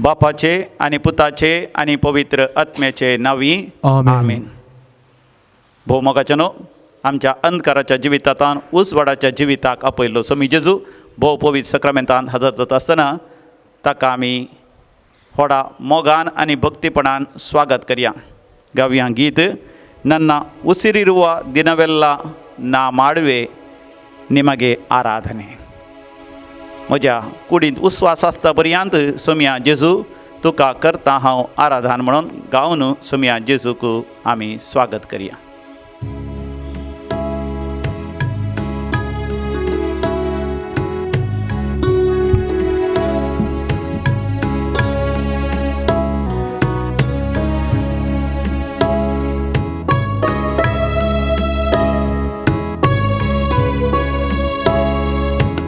बापाचे आणि पुताचे आणि पवित्र आत्म्याचे नावी आमेन. भोवमोगाच्यानो आमच्या अंधकाराच्या जिवितांत उजवाडाच्या जिविताक आपयल्लो स्वामी जेजू भोव पवित्र सक्रामेंतांत हजर जाता आसतना ताका आमी व्हडा मोगान आनी भक्तीपणान स्वागत करया. गावया गीत ನನ್ನ ಉಸಿರಿರುವ ದಿನವೆಲ್ಲ ನಾ ಮಾಡುವೆ ನಿಮಗೆ ಆರಾಧನೆ. म्हज्या कुडींत उस्वास आसता पर्यंत सोम्या जेजू तुका करता हांव आराधन म्हणून गावन सोम्या जेजूक आमी स्वागत करया.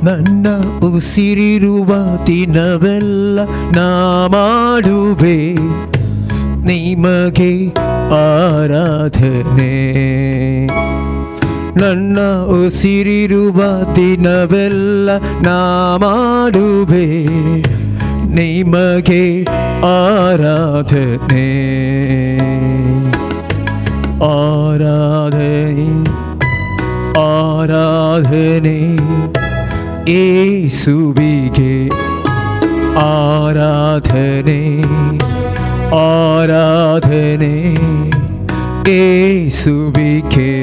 ನನ್ನ ಉಸಿರಿರುವ ದಿನವೆಲ್ಲ ನಾ ಮಾಡುವೆ ನಿಮಗೆ ಆರಾಧನೆ. ನನ್ನ ಉಸಿರಿರುವ ದಿನವೆಲ್ಲ ನಾ ಮಾಡುವೆ ನಿಮಗೆ ಆರಾಧನೆ. ಆರಾಧನೆ ಆರಾಧನೆ ಯೇಸುವಿಗೆ ಆರಾಧನೆ. ಆರಾಧನೆ ಯೇಸುವಿಗೆ.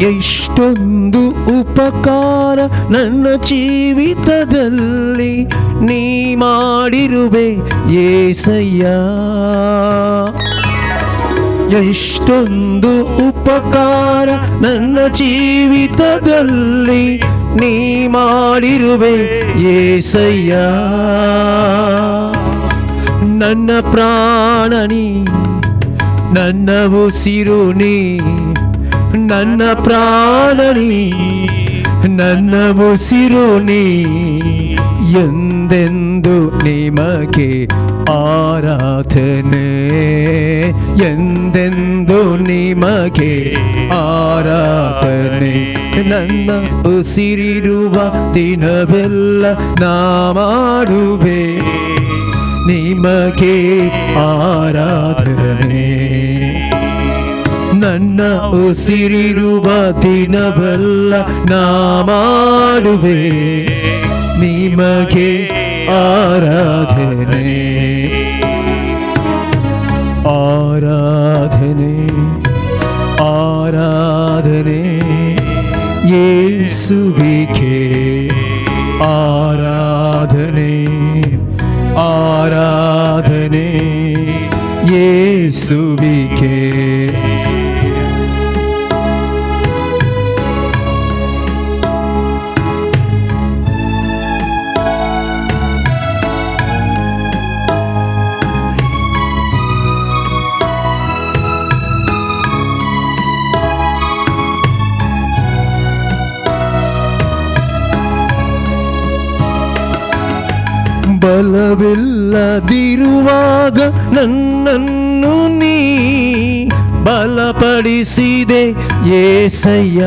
ಎಷ್ಟೊಂದು ಉಪಕಾರ ನನ್ನ ಜೀವಿತದಲ್ಲಿ ನೀ ಮಾಡಿರುವೆ యేసయ్ಯ. ಎಷ್ಟೊಂದು ಉಪಕಾರ ನನ್ನ ಜೀವಿತದಲ್ಲಿ ನೀ ಮಾಡಿರುವೆ యేసయ్య. ನನ್ನ ಪ್ರಾಣನಿ ನನ್ನ ಉಸಿರು ನೀ, ನನ್ನ ಪ್ರಾಣನಿ ನನ್ನ ಉಸಿರು ನೀ. ಎಂದೆಂದು ನಿಮಗೆ ಆರಾಧನೆ. ಎಂದೆಂದು ನಿಮಗೆ ಆರಾಧನೆ. ನನ್ನ ಉಸಿರಿರುವ ದಿನವೆಲ್ಲ ನಾ ಮಾಡುವೆ ನಿಮಗೆ ಆರಾಧನೆ. ನನ್ನ ಉಸಿರಿರುವ ದಿನವೆಲ್ಲ ನಾ ಮಾಡುವೆ ನಿಮಗೆ ಆರಾಧನೆ. ಆರಾಧನೆ ಆರಾಧನೆ ಯೇಸುವಿಗೆ. ಆರಾಧನೆ ಆರಾಧನೆ ಯೇಸುವಿಗೆ. ಬಲವಿಲ್ಲದಿರುವಾಗ ನನ್ನನ್ನು ನೀ ಬಲಪಡಿಸಿದೆ యేసయ్య.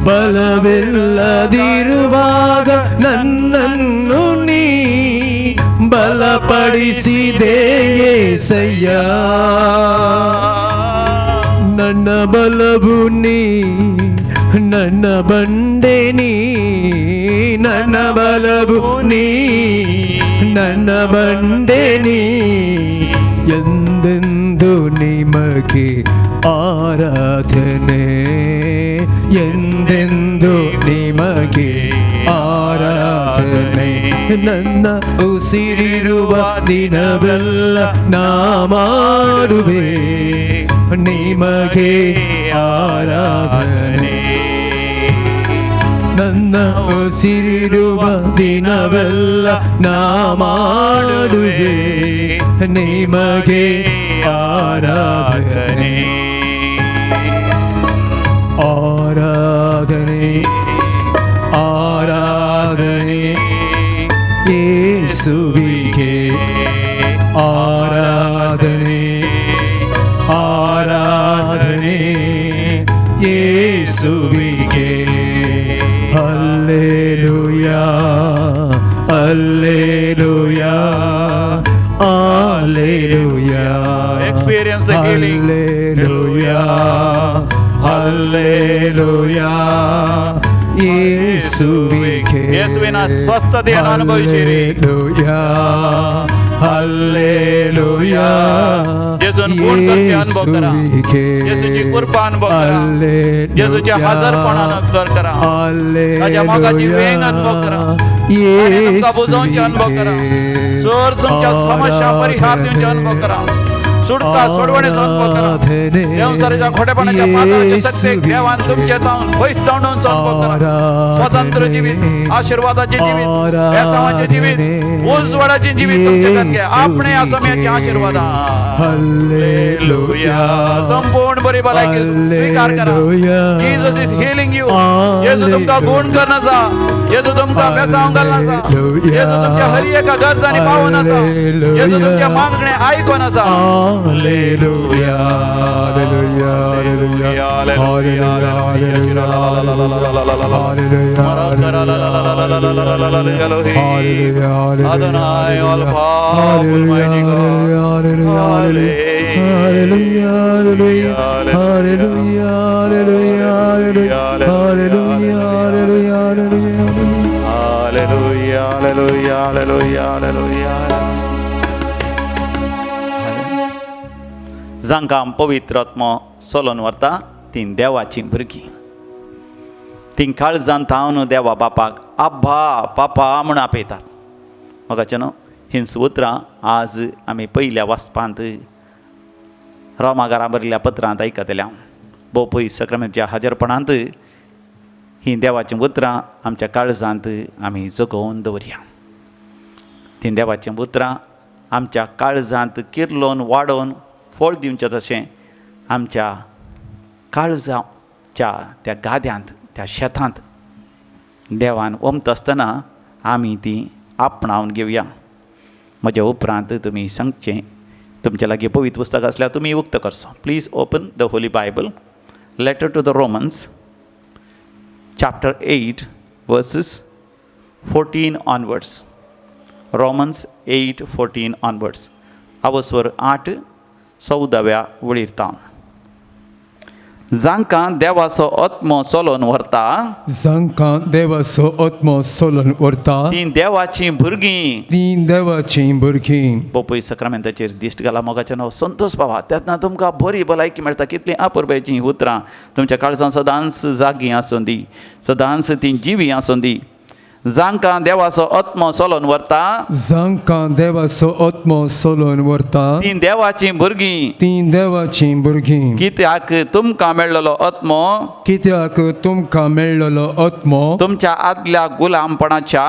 ಬಲವಿಲ್ಲದಿರುವಾಗ ನನ್ನನ್ನು ನೀ ಬಲಪಡಿಸಿದೆ యేసయ్య. ನನ್ನ ಬಲವು ನೀ, ನನ್ನ ಬಂಡೆ ನೀ. ನನ್ನ ಬಲವು ನೀ, ನನ್ನ ಬಂಡೆ ನೀ. ಎಂದೆಂದು ನಿಮಗೆ ಆರಾಧನೆ. ಎಂದೆಂದು ನಿಮಗೆ ಆರಾಧನೆ. ನನ್ನ ಉಸಿರಿರುವ ದಿನವೆಲ್ಲ ನಾ ಮಾಡುವೆ ನಿಮಗೆ ಆರಾಧನೆ. ನನ್ನ ಉಸಿರಿರುವ ದಿನವೆಲ್ಲ ನಾ ಮಾಡುವೆ ನಿಮಗೆ ಆರಾಧನೆ. आराधने आराधने ಯೇಸುವಿಗೆ hallelujah hallelujah hallelujah Experience the healing. Hallelujah hallelujah ಯೇಸುವಿಗೆ ಯೇಸುವಿನ ಸ್ವಸ್ಥತೆಯನ್ನು ಅನುಭವಿಸಿರಿ. ಹಲ್ಲೆಲೂಯಾ हल्लेलुया येसून पूर्णतेचे अनुभव करा. येसूची कृपा अनुभव करा. येसूच्या हजरपणानं अनुभव करा. ताच्या मोगाची वेग अनुभव करा. आणि तुमका बुजवूनचे अनुभव करा. सोर तुमच्या समस्या परिहार देऊनचे अनुभव करा. सुटका सोडवण्याचा अनुभव करा. देवसाऱ्याच्या खोटेपणाच्या पाताळाचे सत्य देवान तुमचे जाऊन पैस तांडवूनचा अनुभव करा. स्वतंत्र जीवित आशीर्वादाचे जीवित व्यसनाचे जीवित उजवडाचे जीवित तुमचे घ्या. आपणे या समयाचे आशीर्वाद हालेलुया संपूर्ण बरी भलायकी स्वीकार करा. Jesus is healing you. येशू तुमका गुण करण्याचा येशू तुमका व्यसन घालण्याचा येशू तुमच्या हरी एका गरजाने पावण्याचा येशू तुमच्या मागणे ऐकण्याचा Hallelujah, hallelujah, hallelujah, hallelujah, Adonai, all powerful, mighty God. Hallelujah, hallelujah, hallelujah, hallelujah. जांकां पवित्र आत्मो सोलोन व्हरता तीं देवाचीं भुरगीं. तीं काळजांत थावन देवा बापाक आब्बा पापा म्हूण आपयतात. मोगाचें न्हू हीं उतरां आज आमी पयल्या वाचपांत रोमाकारां बरयल्ल्या पत्रांत आयकतल्या. भोव पयस सक्रामेंतच्या हाजीरपणांत हीं देवाचीं उतरां आमच्या काळजांत आमी जगोवन दवरया. तीं देवाचीं उतरां आमच्या काळजांत किर्लोवन वाडोवन फळ दिवचें तशें आमच्या काळजाच्या त्या गाद्यांत त्या शेतांत देवान वमत आसतना आमी ती आपणावन घेवया. म्हज्या उपरांत तुमी सांगचें. तुमच्या लागीं पवित्र पुस्तक आसल्यार तुमी उक्त करचो. Please open the holy Bible. Letter to the Romans chapter 8 verses 14 onwards. Romans 8:14 onwards. अवस्वर 8:14 वळीर जांकां देवाचो आत्मो सोलोन व्हरता जांकां देवाचो आत्मो सोलोन व्हरता तीं देवाचीं भुरगीं तीं देवाचीं भुरगीं. पपई सक्रामेंताचेर दिश्ट घाला. मोगाचें नांव संतोश पावा. तेन्ना तुमकां बरी भलायकी मेळटा. कितलीं अपुरबायचीं उतरां तुमच्या काळजांत सदांच जागी आसूं दी. सदांच तीं जिवी आसूं दी. जांकां देवाचो आत्मो सोलोन व्हरता जांकां देवाचो आत्मो सोलोन व्हरता तीं देवाचीं भुरगीं. तीं देवाचीं भुरगीं. कित्याक तुमकां मेळ्ळलो आत्मो कित्याक तुमकां मेळ्ळलो आत्मो तुमच्या आदल्या गुलामपणाच्या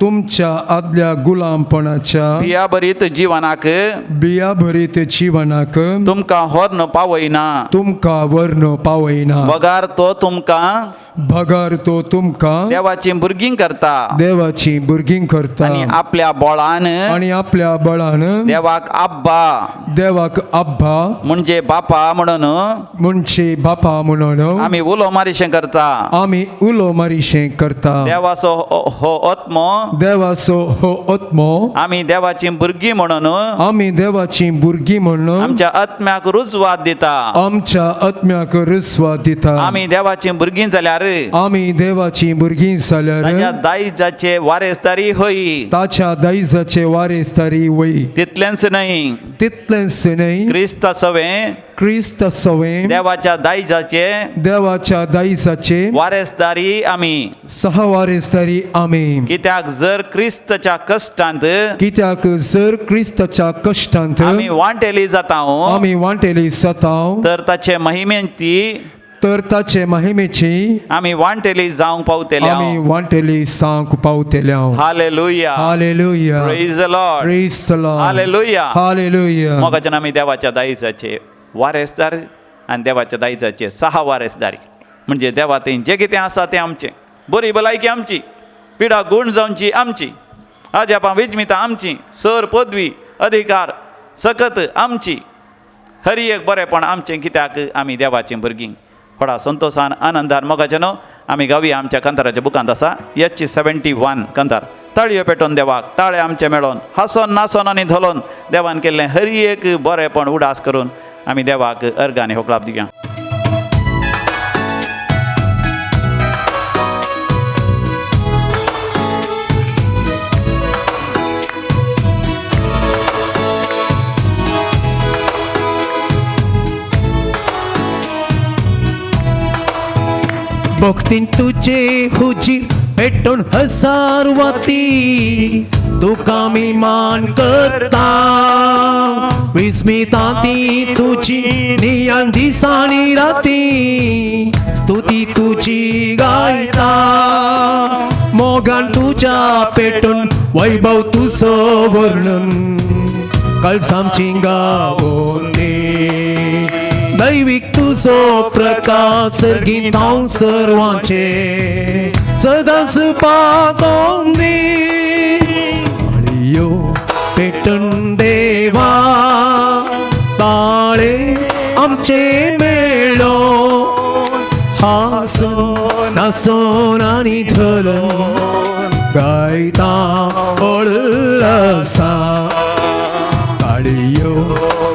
तुमच्या आदल्या गुलामपणाच्या बियाबरीत जिवनाक बियाभरीत जिवनाक तुमकां व्हरून पावयना. तुमकां व्हरून पावयना. वगार तो तुमकां भगार तो तुमकां देवाचीं भुरगीं करता. देवाचीं भुरगीं करता आनी आपल्या बोळान आनी आपल्या बळान देवाक आब्बा देवाक आब्बा म्हणजे बापा म्हणून म्हणचे बापा म्हणून आमी उलो मारिशें करता. आमी उलो मारिशें करता. देवाचो हो आत्मो देवाचो हो आत्मो आमी देवाचीं भुरगीं म्हणून आमी देवाचीं भुरगीं म्हणून आमच्या आत्म्याक रुजवात दिता. आमच्या आत्म्याक रुजवात दिता. आमी देवाचीं भुरगीं जाल्यार आमी देवाचीं भुरगीं ताच्या जाल्यार दायजाचे वारेस्तारी होई. ताच्या दायजाचे वारेस्तारी वय. तितलेंच न्हय तितलेंच न्हय क्रिस्त सवें क्रिस्त सवें देवाच्या दायजाचे देवाच्या दायजाचे वारेस्तारी आमी. सहवारेस्तारी आमी. कित्याक जर क्रिस्तच्या कश्टांत कित्याक जर क्रिस्ताच्या कश्टांत आमी वांटेली जाता आमी वांटेली जाताव तर ताचे महिमेंती तर ताचे महिमेची आमी वांटेली जावंक पावतले. आमी वांटेली सांग पावतल्या. Hallelujah. Hallelujah. Praise the lord. Praise the lord. Hallelujah. Hallelujah. मोगाच्यान आमी देवाच्या दायजाचे वारेसदार आनी देवाच्या दायजाचे सहा वारेसदारी. म्हणजे देवा थंय जें कितें आसा तें आमचें. बरी भलायकी आमची. पिडा गूण जावची आमची. आजापां विजमितां आमची. सर पदवी अधिकार सकत आमची हर एक बरेपण आमचें कित्याक आमी देवाचीं भुरगीं थोडा संतोशान आनंदान मोगाचे न्हू आमी गावया आमच्या कंताराच्या बुकांत आसा याची 71 कंतार ताळयो पेटोवन देवाक ताळे आमचे मेळोन हांसोन नाचोन आनी धोलोन देवान केल्लें हर एक बरेपण उडास करून आमी देवाक अर्घ आनी होकलाप दिवया. भक्तीन तुझे हुजीर पेटोन हजार वाती तुका मी मान करता विस्मिता ती तुझी नियान दिसानी राती स्तुती तुझी गायता मोगान तुझ्या पेटोन वैभव तुझो वर्णन कळसामची गावोनी दैविक तुझो प्रकाश सर्गीत हांव सर्वांचे सदांच पागोंदी ताळयो पेटोन देवा ताळे आमचे मेळो हांसोन नाचोन आनी धोलोन गायता उल्हासा ताळयो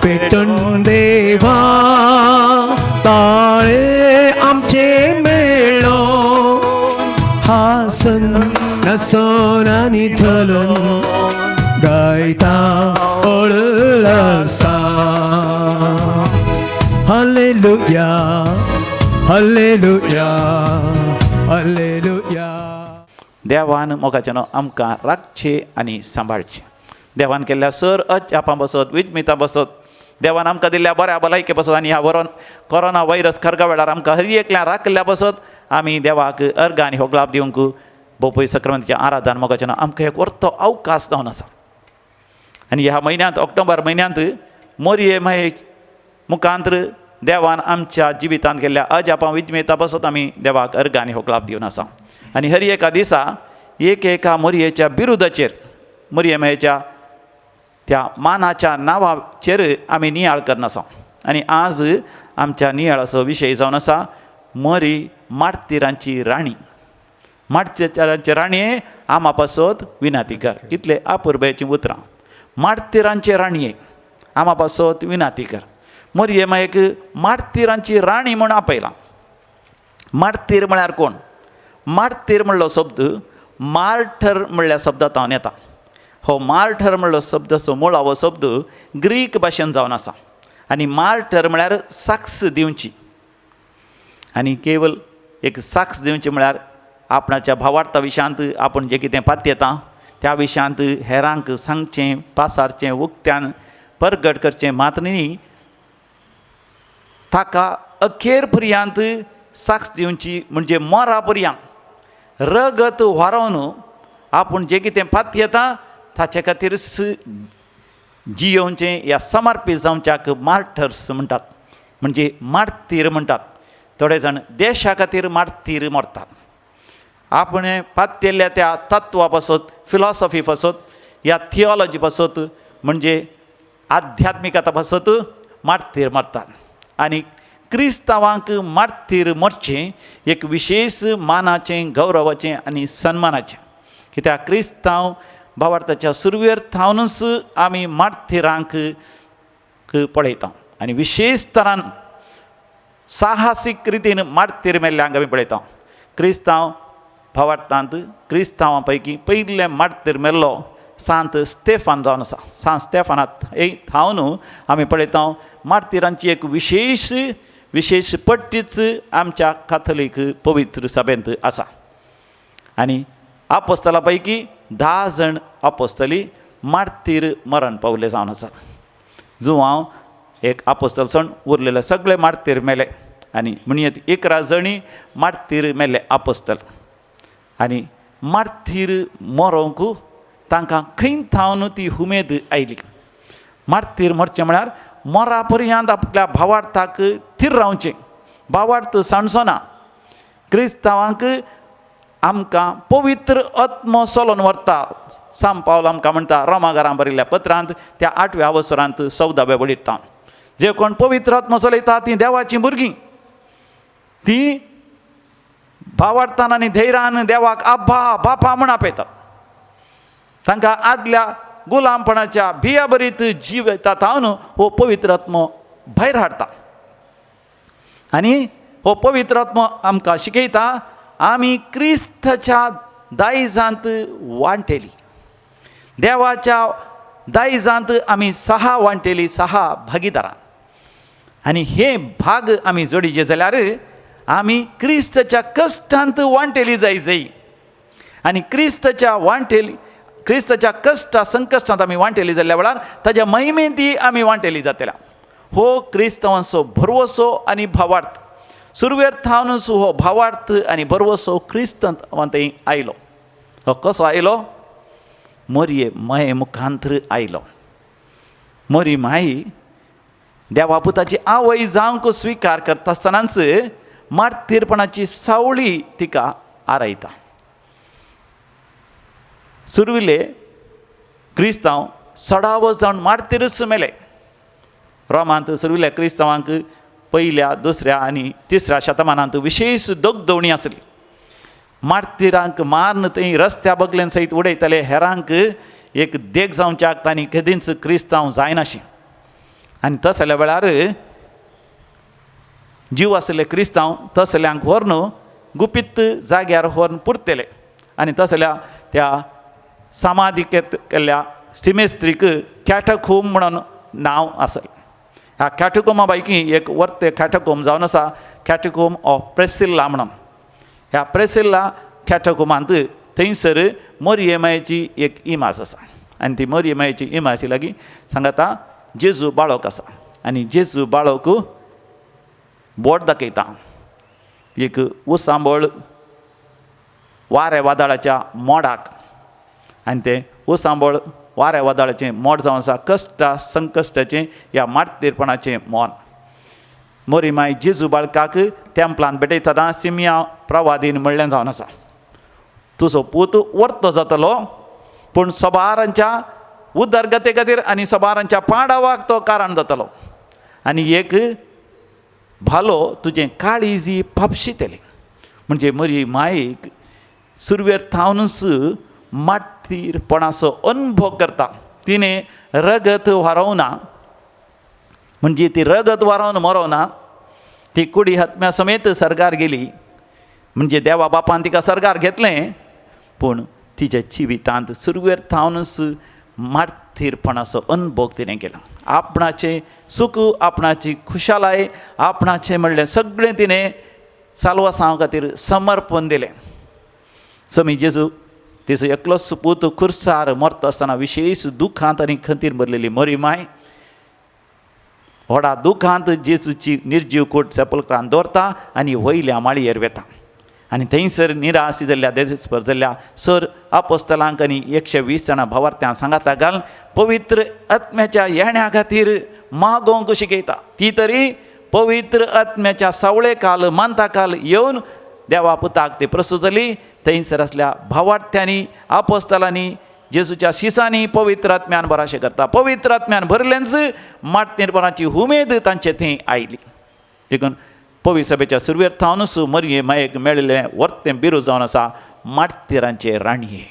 पेटोन देवा ताळे आमचे मेळो हासन नाचोन आनी धोलोन गायता उल्हासा हालेलुया हालेलुया हालेलुया. देवान मोगाचे न्हू आमकां राखचे आनी सांबाळचे. देवान केल्ल्या सर अजापां बसत विजमितां बसत देवान आमकां दिल्ल्या बऱ्या भलायके बसत आनी ह्या वरोन कोरोना वायरस खरगा वेळार आमकां हर एकल्या राखल्या बसत आमी देवाक अर्घ आनी होगलाप दिवंक भोवपय सक्रांतीचें आराधन मोगाचें न्हू आमकां एक व्हरतो अवकाश जावन आसा. आनी ह्या म्हयन्यांत ऑक्टोबर म्हयन्यांत मोरये महेश मुखांत्र देवान आमच्या जिवितांत केल्ल्या अजापां विजमितां बसत आमी देवाक अर्घ आनी होगलाप दिवन आसा. आनी हर एका दिसा एका मोरयेच्या बिरुदाचेर मोरये महेच्या त्या मानाच्या नांवाचेर आमी नियाळ करन आसा. आनी आज आमच्या नियाळाचो विशय जावन आसा मोरी मार्तिरांची राणी. मार्तिरांची राणये आमा पासत विनाती कर. कितले अपुर्बेचीं उतरां. मार्तिरांचे राणये आमा पासत विनाती कर. मोरये महेक मार्तिरांची राणी म्हूण आपयलां. मार्तीर म्हळ्यार कोण? मार्तीर म्हणलो शब्द मार्टर म्हणल्या शब्दांतल्यान येता. हो मार्टर म्हणलो शब्दाचो मुळावो शब्द ग्रीक भाशेन जावन आसा. आनी मार्टर म्हळ्यार साक्ष दिवची. आनी केवल एक साक्ष दिवची म्हळ्यार आपणाच्या भावार्था विशयांत आपूण जें कितें पातयेता त्या विशयांत हेरांक सांगचें पासारचें उक्त्यान परगट करचें मात न्ही ताका अखेर पर्यांत साक्ष दिवची म्हणजे मोरा पर्यांत रगत व्हारोवन आपूण जें कितें पातयेता ताचे खातीर जियोवचें या समर्पीत जावच्याक मार्टर्स म्हणटात. म्हणजे मार्तीर म्हणटात. थोडे जाण देशा खातीर मार्तीर मरतात. आपण पातयल्ल्या त्या तत्वा पासत फिलॉसॉफी पासत या थियोलॉजी पासत म्हणजे आध्यात्मिकता पासत मार्तीर मरतात. आनी क्रिस्तांवांक मार्तीर मरचें एक विशेश मानाचें गौरवाचें आनी सन्मानाचें. कित्याक क्रिस्तांव भावार्थाच्या सुरवेर थावनूच आमी मार्तिरांक पळयता. आनी विशेश तरान साहसीक रितीन मार्तीर मेल्ल्यांक आमी पळयता. क्रिस्तांव भावार्थांत क्रिस्तांवां पैकी पयले मार्तीर मेल्लो सांत स्तेफान जावन आसा. सांत स्तेफानांत थावन आमी पळयता मार्तिरांची एक विशेष पट्टीच आमच्या काथोलीक पवित्र सभेंत आसा. आनी आपोस्तलां पैकी 10 जण आपोस्तली मार्तीर मरण पावले जावन आसात. जुवांव एक आपोस्तलसण उरलेले सगळे मार्तीर मेले. आनी म्हणयत 11 जणी मार्तीर मेले आपोस्तल. आनी मार्तीर मरोंक तांकां खंय थावन ती उमेद आयली. मार्तीर मरचें म्हळ्यार मरा पर्यंत आपल्या भावार्थाक थीर रावचें. भावार्थ सांडचो ना. क्रिस्तांवांक आमकां पवित्र आत्मो सोलोन व्हरता. सांत पावल आमकां म्हणटा रोमाकारांक बरयल्ल्या पत्रांत त्या 8व्या वसरांत 14व्या वळींत जे कोण पवित्र आत्मो चलयता तीं देवाचीं भुरगीं. तीं भावार्थान आनी धैर्यान देवाक आब्बा बापा म्हण आपयतात. तांकां आदल्या गुलामपणाच्या भिया बरीत जिवितात न्हू हो पवित्र आत्मो भायर हाडटा. आनी हो पवित्र आत्मो आमकां शिकयता आमी क्रिस्ताच्या दायजांत वांटेली. देवाच्या दायजांत आमी सहा वांटेली, सहा भागीदारां. आनी हे भाग आमी जोडिचे जाल्यार आमी क्रिस्ताच्या कश्टांत वांटेली जायी. आनी क्रिस्ताच्या कश्टा संकश्टांत आमी वांटेली जाल्ल्या वेळार ताज्या महिमेंती आमी वांटेली जातल्या. हो क्रिस्तांवांचो भरवोसो आनी भावार्थ. सुरवेर थावनूच हो भावार्थ आनी भरवोसो क्रिस्तांवांतय आयलो. हो कसो आयलो? मोरये माये मुखांतर आयलो. मोरी माई देवा पुताची आवय जावंक स्विकार करता आसतनाच मार्तीरपणाची सावळी तिका आरयता. सुरविले क्रिस्तांव सडावो जावन मार्तीरच मेले. रोमांत सुरविल्ल्या क्रिस्तांवांक पयल्या, दुसऱ्या आनी तिसऱ्या शतमानांत विशेश दोगदवणी आसली. मार्तीरांक मारून थंय रस्त्या बगलेन सयत उडयताले. हेरांक एक देग जावच्या तांणी केदींच क्रिस्तांव जायनाशी. आनी तसल्या वेळार जीव आसले क्रिस्तांव तसल्यांक व्हरून गुपीत जाग्यार व्हरून पुरतेले. आनी तसल्या त्या समाधी केल्ल्या सिमेस्त्रीक कॅटकोम म्हणून नांव आसलें. ह्या कॅटकोमा पैकी एक वर्ते कॅटकोम जावन आसा कॅटकोम ऑफ प्रेसिल्ला म्हणून. ह्या प्रेसिल्ला कॅटकोमांत थंयसर मोरयेमायेची एक इमाज आसा. आनी ती मोरयेमायेची इमाजी लागीं सांगता जेजू बाळोक आसा. आनी जेजू बाळोक बोट दाखयता. एक उसांबळ वाऱ्या वादळाच्या मोडाक. आनी ते उसांबळ वाऱ्या वादळाचें मोड जावन आसा कश्टा संकश्टाचें ह्या मार्तीरपणाचें मोन. मोरी माय जेजू बाळकाक टेंपलांत भेटयतना सिमिया प्रवादीन म्हणलें जावन आसा तुजो पूत वर्तो जातलो पूण सोबारांच्या उदरगते खातीर आनी सोबारांच्या पाडावाक तो कारण जातलो. आनी एक भालो तुजें काळीजी फापशितलें. म्हणजे मोरी मायेक सुरवेर थावनूच मार्तीरपणाचो अनुभव करता. तिणें रगत व्हारोवना. म्हणजे ती रगत व्हारोवन मरोवना. ती कुडी हत्म्या समेत सर्गार गेली. म्हणजे देवा बापान तिका सर्गार घेतलें पूण तिच्या जिवितांत सुरवेर थावनूच मार्तीरपणाचो अनुभव तिणें केला. आपणाचें सूख, आपणाची खुशालाय, आपणाचें म्हणलें सगळें तिणें साल्वासांव खातीर समर्पण दिलें. समी जेजू तिचो एकलोच पूत खुर्सार मरता आसतना विशेश दुखांत आनी खंतीर भरलेली मोरी माय व्हडा दुखांत जेजूची निर्जीव कूड सेपल्क्रांत दवरता आनी वयल्या माळयेर वेता. आनी थंयसर निराश जाल्ल्या देजस्पर जाल्ल्या सर आपोस्तलांक आनी 120 जाणां भावार्थ्यांक सांगाता घाल पवित्र आत्म्याच्या येण्या खातीर मागोवंक शिकयता. ती तरी पवित्र आत्म्याच्या सावळे काल मानता काल येवन देवा पुताक ती प्रसूत जाली. थंयसर आसल्या भावार्थ्यांनी आपोस्तलांनी जेजूच्या शिसांनी पवित्र आत्म्यान बराशें करता. पवित्र आत्म्यान भरलेंच मार्तीरपणाची उमेद तांचे थंय आयली. देखून पवित्र सभेच्या सुरवेर थावनूच मरये मायेक मेळिल्लें वर्तें बिरू जावन आसा मार्तीरांचे राणये.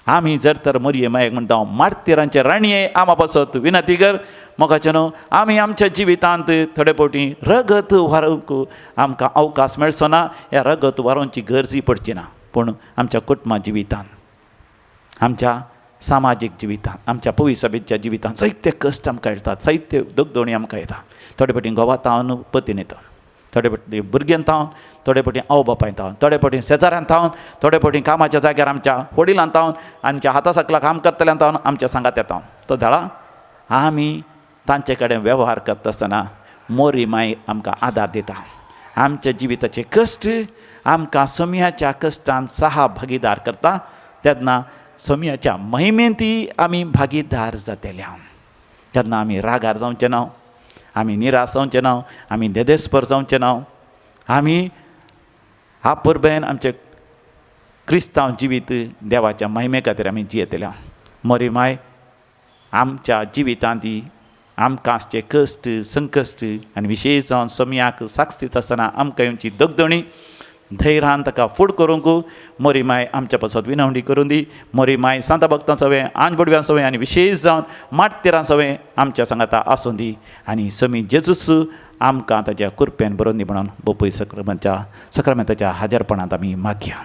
आमी जर तर मरये मायेक म्हणटा मार्तीरांचे राणये आमा पासत विनंती कर मोगाचे न्हू. आमी आमच्या जिवितांत थोडे फावटी रगत व्हारोवंक आमकां अवकाश मेळचो ना. ह्या रगत व्हारोवची गरजी पडची ना. पूण आमच्या कुटुंबा जिवितांत, आमच्या सामाजीक जिवितांत, आमच्या पवित्र सभेच्या जिवितांत जायते कश्ट आमकां येतात, जायते दोगदवणी आमकां येता. थोडे फावटी घोवात हांव पतीन येता, थोडे फावटी भुरग्यांत हांव, थोडे फावटी आवय बापायंत हांव, थोडे फावटी शेजाऱ्यांत हांव, थोडे फावटी कामाच्या जाग्यार आमच्या वडिलांत हांव, आमच्या हाता सकला काम करतल्यांत हांव, आमच्या सांगात येता हांव. तो धाडा आमी तांचे कडेन वेव्हार करता आसतना मोरी माय आमकां आदार दिता. आमच्या जिविताचे कश्ट आमकां समियाच्या कश्टांत सहा भागीदार करता. तेन्ना समियाच्या महिमेंती आमी भागीदार जातले. तेन्ना आमी रागार जावचे ना, आमी निराश जावचे ना, आमी देदेस्पर जावचे ना. आमी आपुरबेन आमचे क्रिस्तांव जिवीत देवाच्या महिमे खातीर आमी जियेतल्या मोरी माय आमच्या जिवितांत आमकां आसचे कश्ट संकश्ट आनी विशेश जावन समयाक साक्षीत आसतना आमकां येवची दगदणी धैर्यान ताका फूड करूंक मोरी माय आमच्या पासत विनवणी करून दी मोरी माय सांता भक्तां सवें आंजबडव्यां सवें आनी विशेश जावन माट्येरां सवें आमच्या सांगाता आसूं दी आनी समी जेजूस आमकां ताच्या कृपेन बरोवन दी म्हणून बोपय सक्रामेंताच्या हाजरपणांत आमी मागया.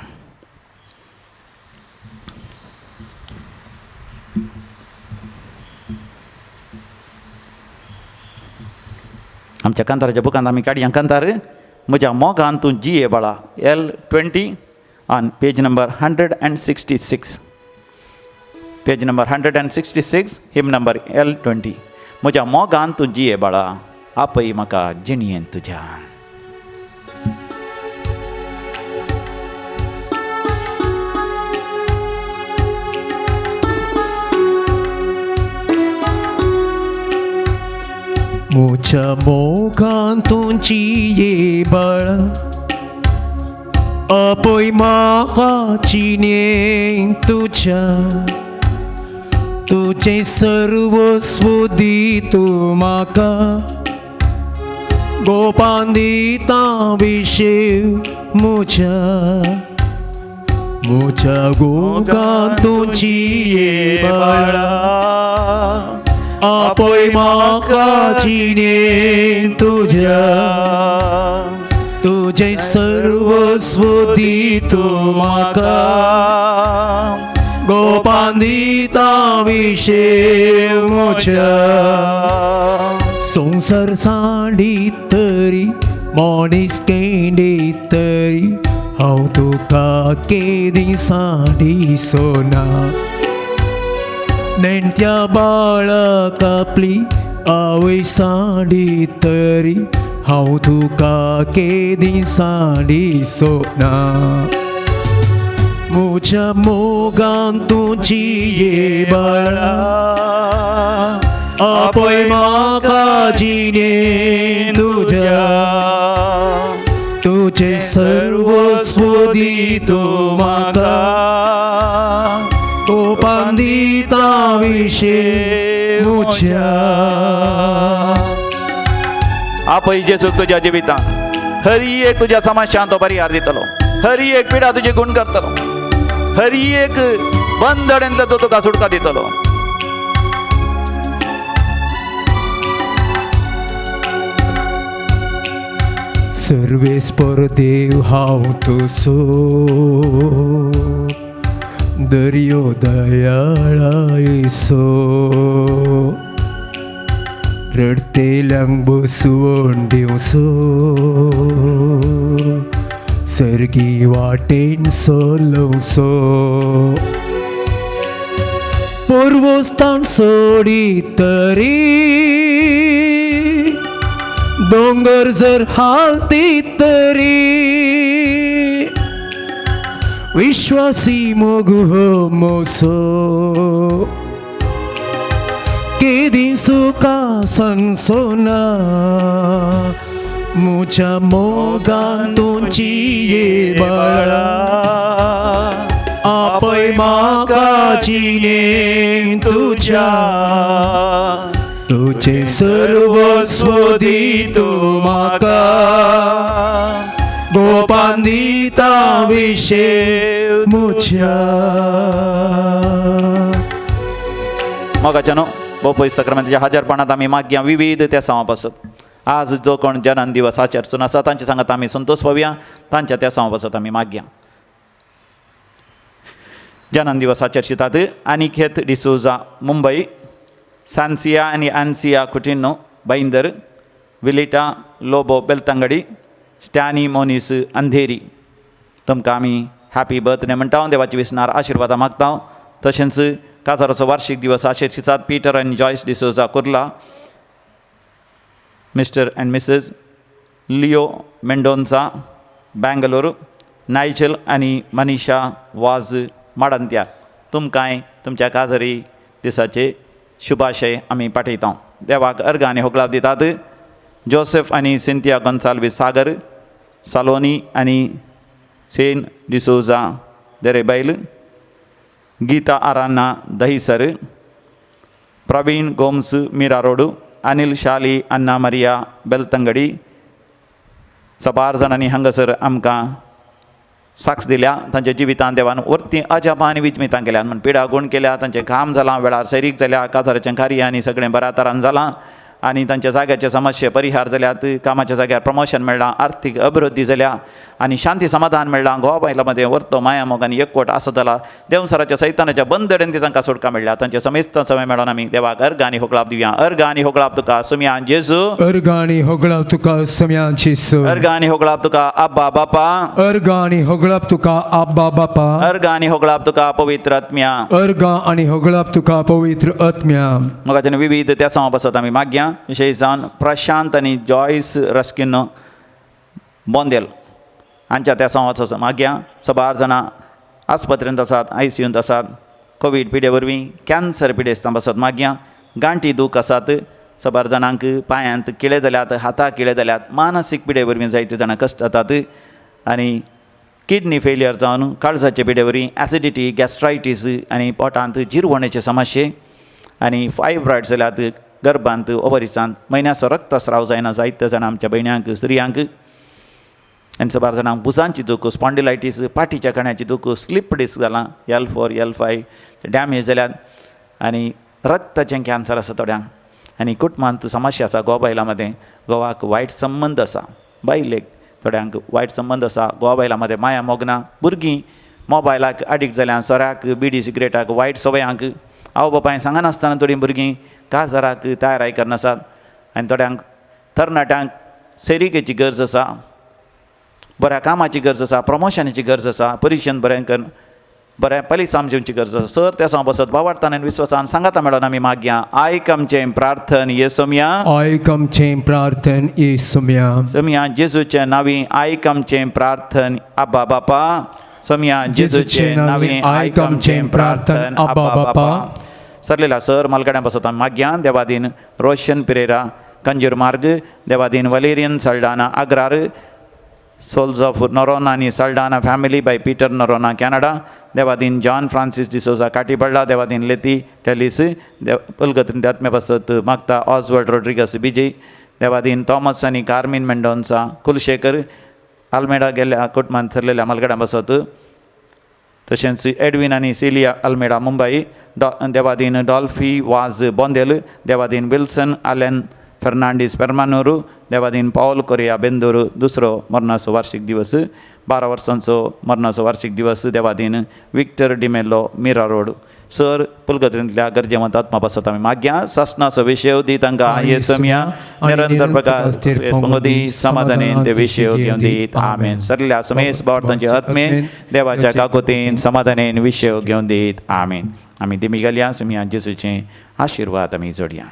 आमच्या कांताराच्या बुकांत आमी काडया कांतार म्हज्या मोगान तूं जिये बाळा L20 on page number 166 page number 166 him number L20 म्हज्या मोगान तूं जिये बाळा आपय म्हाका जिणयेन तुज्या. म्हज्या मोगान तूं जिये बाळा आपय म्हाका जिणयेन तुज्या तुजें सर्वस्व दी तूं म्हाका गोपान दिता विशेव म्हज्या गोगान तूं जिये बाळा आपय म्हाका जिणयेन तुज्या तुजें सर्वस्व दी तूं म्हाका गोपान दिता विशेव म्हज्या. संसार सांडीत तरी मनीस केंडीत तरी हांव तुका केदी सांडिसोना नेण्ट्या बाळाक आपली आवय सांडीत तरी हांव तुका केदी सांडिसोना. म्हज्या मोगान तूं जिये बाळा आपय म्हाका जिणयेन तुज्या तुजें सर्वस्व दी तूं म्हाका गोपान दिता विशेव म्हज्या. आपय जेजूक तुज्या जिवितांत हरी एक तुज्या समस्यांत तो परिहार दितलो हरी एक पिडा तुजी गुण करतलो हरी एक बंदडेंतलो तो तुका सुटका दितलो. सर्वेस्पर देव हांव तुजो दर्यो दयाळा येसो रडतेल्यांक बसवण दिवसो सर्गी वाटेन चलोवसो पर्वस्तान सोडी तरी दोंगर जर हालती तरी विश्वासी मोगु मोसो केदी सुका संसोना. म्हज्या मोगान तूं जिये बाळा आपय म्हाका जिणयेन तुज्या तुजें सर्वस्व दी तूं म्हाका गोपान दिता विशेव म्हज्या. मोगाच्या न्हू बोपय सक्रामेंताच्या हाजरपणांत आमी मागया विविध त्या सांवा पासत आज जो कोण जनन दिवस आचरसून आसा तांचे सांगात आमी संतोश पावया तांच्या त्या सांवा पासत आमी मागया. जनन दिवस आचरशितात अनिकेत डिसोजा मुंबय सान्सिया आनी आन्सिया कुटिन्नो बैंदर विलिटा लोबो बेलतंगडी स्टॅनी मोनिस अंधेरी तुमकां आमी हॅपी बर्थडे म्हणटा देवाची विस्नार आशिर्वाद मागता. तशेंच काजाराचो वार्षिक दिवस आचरशितात पीटर आनी Joyce D'Souza Kurla mister and missus Leo Mendonca Bangalore नायचल आनी मनीषा वाज माडंत्या तुमकांय तुमच्या काजारी दिसाचे शुभाशय आमी पाठयता. देवाक अर्घ आनी होकलाव दितात. जोसेफ आनी सिंथिया गोन्साल्वीस सागर सालोनी आनी सेन डिसोजा देरेबैल, गीता आरान्ना दहिसर, प्रवीण गोम्स मीरा रोड, अनिल शाली अन्ना मरिया बेलतंगडी, सबार जाणांनी हांगासर आमकां साक्ष दिल्या. तांच्या जिवितान देवान वरती अजाप आनी विचमितां केल्यात. म्हण पिडा गूण केल्या, तांचें काम जालां, वेळार सैरीक जाल्या, काजाराचें कार्य आनी सगळें बऱ्या तरान जालां. आनी तांच्या जाग्याचे समस्या परिहार जाल्यात, कामाच्या जाग्यार प्रमोशन मेळ्ळां, आर्थीक अभिवृद्धी जाल्या आनी शांती समाधान मेळ्ळां. घोवा बायलां मदें वर्तो माया मोग आनी एकवट आसा जाला. देवसराच्या सैतानाच्या बंदडेन ती तांकां सुटका मेळ्ळ्या. तांचे समेस्त समय मेळोन आमी देवाक अर्घ आनी होगळाप दिवया. अर्घ आनी होगळाप तुका सुमया जेजू, अर्घ आनी होगळाप तुका सुमया जेजू, अर्घ आनी होगळाप तुका आब्बा बापा, अर्घ आनी होगळाप तुका आब्बा बापा, अर्घ आनी होगळाप तुका पवित्र आत्म्या, अर्घ आनी होगळाप तुका पवित्र आत्म्या. मोगाच्यान विविध त्या समा बसत आमी मागया. विशेश जावन प्रशांत आनी जॉयस रस्किन बोंदेल हांच्या त्या संवाद मागया. सबार जाणां आस्पत्रेंत आसात, ICUंत आसात, कोवीड पिडे वरवीं कॅन्सर पिडेस्तां बसत मागया. गांठी दूख आसात, सबार जाणांक पांयांत किळे जाल्यात, हाताक किळे जाल्यात, मानसीक पिडे वरवीं जायते जाणां कश्ट जातात. आनी किडनी फेलियर जावन काळजाचे पिडे वरवीं एसिडिटी, गॅस्ट्रायटीस आनी पोटांत जिरवणेचे समस्ये आनी फायब्रॉयड जाल्यात गर्भांत, ओवरिसांत, म्हयन्याचो रक्तस्राव जायना जायते जाणां आमच्या भयण्यांक, स्त्रियांक. आनी सबार जाणांक बुजांची दूख, स्पॉन्डिलायटीस, पाठीच्या कण्याची दूख, स्लीप डिस्क जालां, L4, L5 डॅमेज जाल्यात आनी रक्ताचें कॅन्सर आसा थोड्यांक. आनी कुटुंबांत समस्या आसा. घोवा बायलां मदें घोवाक वायट संबंद आसा, बायलेक थोड्यांक वायट संबंद आसा. घोवा बायलां मदें माया मोग ना. भुरगीं मोबायलाक एडिक्ट जाल्यां, सोऱ्याक, बिडी सिगरेटाक, वायट सवयांक आवय बापाय सांगनासतना थोडीं भुरगीं काजाराक तयाराय करनासात. आनी थोड्यांक तरणाट्यांक सेरिकेची गरज आसा, बऱ्या कामाची गरज आसा, प्रमोशनाची गरज आसा, परिक्षेंत बऱ्या पयलीं समजूंची गरज आसा. सर त्या समा बसत भावार्थान आनी विश्वासान सांगाता मेळोन आमी मागया. आयक आमचें प्रार्थन येसुम्या, आयक आमचें प्रार्थन येसुम्या, सुमया जेजूचे नांवी आयक आमचें प्रार्थन आब्बा बापा, सुमया जेजूचे नांवी आयक आमचें प्रार्थन आब्बा बापा. सरलेला सर मालगाड्यां बसत आमी मागया. देवादीन रोशन पिरेरा कंजूर मार्ग, देवादीन Valerian Saldanha Agrar, souls of Noronha आनी Saldanha family by Peter Noronha Canada, देवादीन जॉन फ्रांसीस डिसोजा काटीबल्ला, देवादीन लेती टेलिस, पुलगत्रीन आत्म्या बसत मागता ऑजवर्ड रोड्रिगस बिजे, देवादीन थॉमस आनी कार्मिन मेंडोन्सा कुलशेखर, आल्मेडा गेल्ल्या कुटुंबांत सरलेल्या मालगाड्यां बसत. तशेंच एडवीन आनी सिलिया आल्मेडा मुंबई, देवादीन डॉल्फी वाज बोंदेल, देवादीन विल्सन आलेन फर्नांडीस पेरमानूर, देवादीन पावल कोरिया बेंदूर दुसरो मरणाचो वार्षिक दिवस, 12 वर्सांचो मरणाचो वार्षिक दिवस. देवादीन विक्टर डिमेलो मिरा रोड. सर पुलगत्रींतल्या गरजेवंत आत्मा बसत आमी मागया. ससनाचो विशय दी तांकां येसुम्या, निरंतर प्रकार दी समाधानेन ते विशय घेवन दीत. आमेन. सरल्या समेस बावर्थांचे आत्मेन देवाच्या काकुतीन समाधानेन विशय घेवन दीत. आमेन. आमी दिमी घालया. सुमया जेजूचें आशिर्वाद आमी जोडया.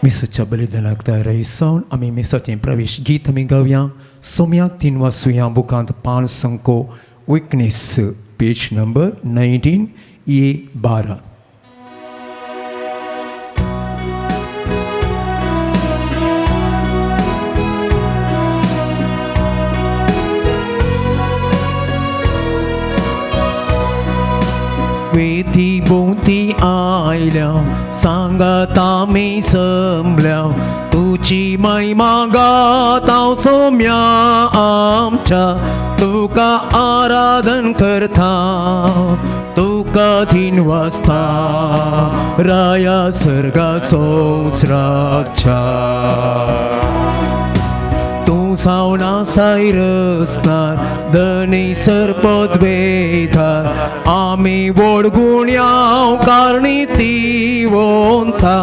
मिसाच्या बलिदानाक तयारी जावन आमी मिसाचें प्रवेश गीत आमी गावया. सोम्याक 3 वासुया बुकांत 5 संको विकनेस, पेज नंबर 19 A12. वेदी भोवती आयल्या, सांगात आमी संभल्या, तुजी महिमा गात हांव सोम्या आमच्या, तुका आराधन करता तुका 3 वाजता राया सर्गा संवसाराच्या तूं सावना सायरस्तार धनी सरपद वेधार आमी वडगुण्याव कारणी ती वोंता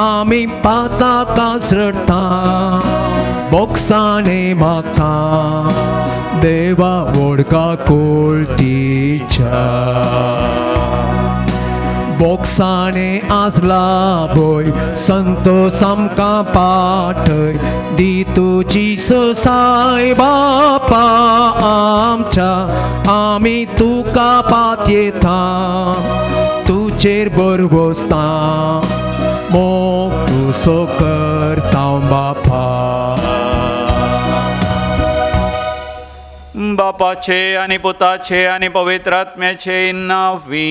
आमी पाता कासरता बोक्साने मागता देवा वडका कोळतीच्या बोक्साने आसला बोय संतोष आमकां पाठय दी तुजी साय बापा आमच्या आमी तुका पातयेता तुजेर बरवसता मोग तुसो करता बापा बापाचे आणि पुताचे आणि पवित्र आत्म्याचे नावी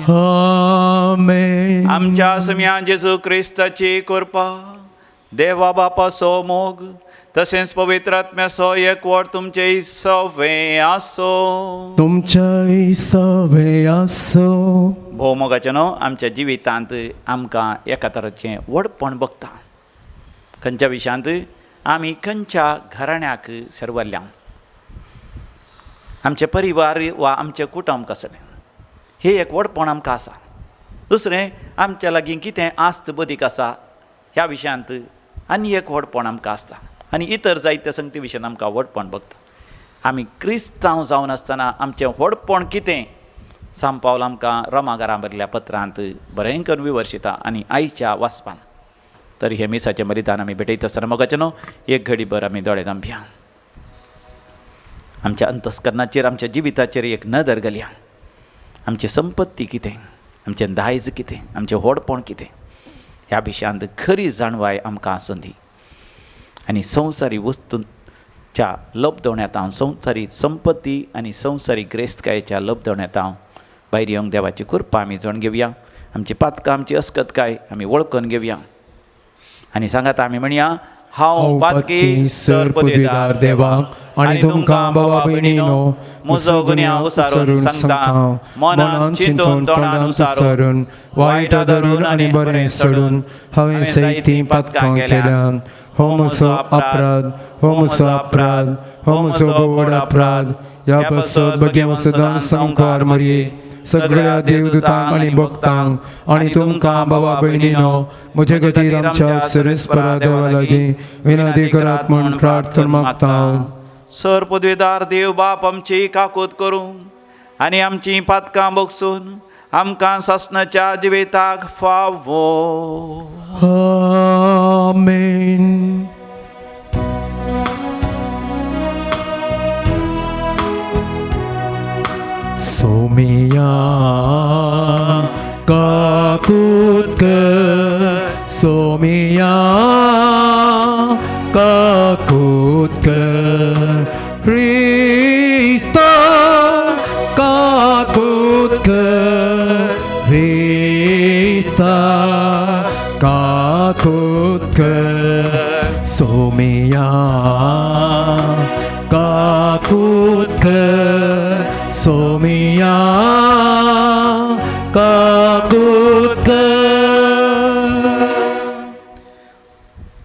आमेन. आमच्या सम्या जेजू क्रिस्ताची कृपा देवा बापाचो मोग तसेच पवित्र आत्म्याचो एकवट तुमचे सवे आसो तुमच्याय सवे आसो. भोवमोगाचे न्हू आमच्या जिवितांत आमकां एका तराचें व्हडपण भोगता खंयच्या विशयांत आमी खंयच्या घराण्याक सरवल्ल्या आमचे परिवार वा आमचे कुटुंब कसले हे एक व्हडपण आमकां आसा. दुसरें आमच्या लागीं कितें आस्त बदीक आसा ह्या विशयांत आनी एक व्हडपण आमकां आसता आनी इतर जायत्या संगती विशयान आमकां व्हडपण भोगता. आमी क्रिस्तांव जावन आसतना आमचें व्हडपण कितें सांब पावल आमकां रोमाकारां बरयल्ल्या पत्रांत बरें करून विवर्शिता आनी आयच्या वाचपान. तरी हे मिसाचें बलिदान आमी भेटयता आसतना मोगाचें न्हू एक घडीभर आमी दोळे धांपया आमच्या अंतस्करणाचेर आमच्या जिविताचेर एक नदर घालया. आमची संपत्ती कितें आमचें दायज कितें आमचें व्हडपण कितें ह्या विशयांत खरी जाणवाय आमकां आसूं दी आनी संवसारी वस्तूंच्या लबदवण्यांत हांव संवसारी संपत्ती आनी संवसारी ग्रेस्तकायेच्या लबदवण्यांत हांव भायर येवंक देवाची कृपा आमी जाण घेवया. आमची पातकां आमची अस्कतकाय आमी वळखून घेवया आनी सांगात आमी म्हणया हांव पातकी सर पदवीदार देवाक आनी तुमकां भावा भयणीनो म्हजो गुन्यांव उसारून सांगता मनान चिंतून तोंडान उसारून वायट धरून आनी बरें सोडून हांवें जायतीं पातकां केल्यात. हो म्हजो अपराध हो म्हजो अपराध हो म्हजो व्हड अपराध. ह्या पासत बगे वसदान संकार मरये सगळ्या देवदूतांक आनी भक्तांक आनी तुमकां भावा भयणीनो म्हजे खातीर आमच्या सर्वेस्परा देवा लागीं विनंती करात म्हूण प्रार्थना मागता. सर पदवीदार देव बाप आमची काकूत करून आनी आमची पातकां बगसून आमकां सासणाच्या जिविताक फावो. आमेन. सोमिया काकूत कर सोमिया काकूत कर ख्रिस्ता काकूत कर ख्रिस्ता काकूत कर सोमिया काकूत कर सोमिया काकूत कर.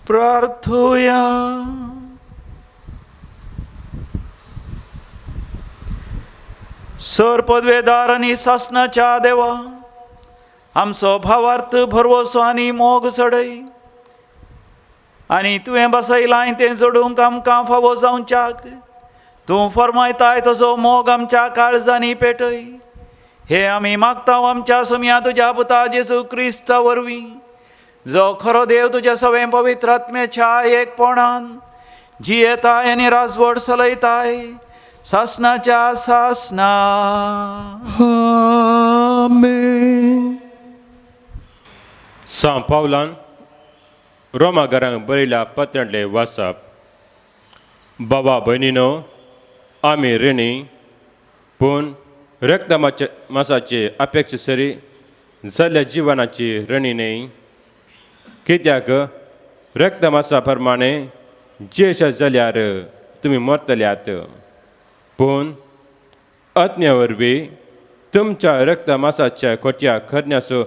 प्रार्थूया. सर पदवेदार आनी सासणाच्या देवा आमचो भावार्थ भरवोसो आनी मोग चडय आनी तुवें बसयलां तें जोडूंक आमकां फावो जावच्याक तूं फरमायताय तसो मोग आमच्या काळजांनी पेटय. हे आमी मागता आमच्या सम्या तुज्या पुता जेजू क्रिस्ता वरवीं जो खरो देव तुज्या सवें पवित्र आत्म्याच्या एकपणान जियेताय आनी राजवट चलयताय सासणाच्या सासना. आमेन. सांब पावलान रोमाकारांक बरयल्या पत्रांतले वाचप. बाबा भयणीनो आमी रिणी पूण रक्त मासाचे अपेक्षा सरी जाल्ल्या जिवनाची रणी न्ही. कित्याक रक्त मासा प्रमाणे जेश जाल्यार तुमी मरतल्यात पूण आत्म्या वरवीं तुमच्या रक्त मासाच्या खोट्याक खरण्याचो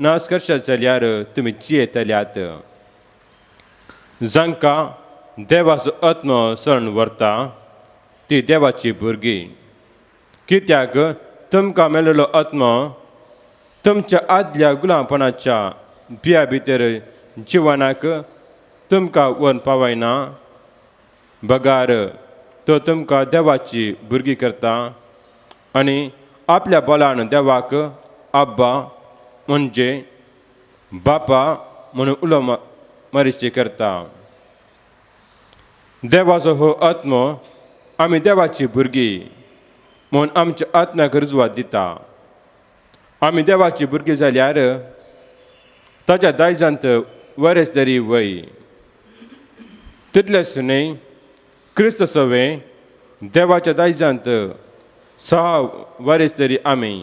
नाश करशात जाल्यार तुमी जियेतल्यात. जांकां देवाचो आत्मो सण व्हरता ती देवाची भुरगीं. कित्याक तुमकां मेळिल्लो आत्मो तुमच्या आदल्या गुलामपणाच्या बिया भितर जिवनाक तुमकां व्हरून पावयना. बगार तो तुमकां देवाची भुरगीं करता आनी आपल्या बोलान देवाक आब्बा म्हणजे बापा म्हणून उलो मारिची करता. देवाचो हो आत्मो आमी देवाची भुरगीं म्हूण आमच्या आत्म्याक रुजवात दिता. आमी देवाची भुरगीं जाल्यार ताच्या दायजांत वरेस तरी वय. तितलेंच न्हय, क्रिस्त सवें देवाच्या दायजांत 6 वरेस तरी आमी.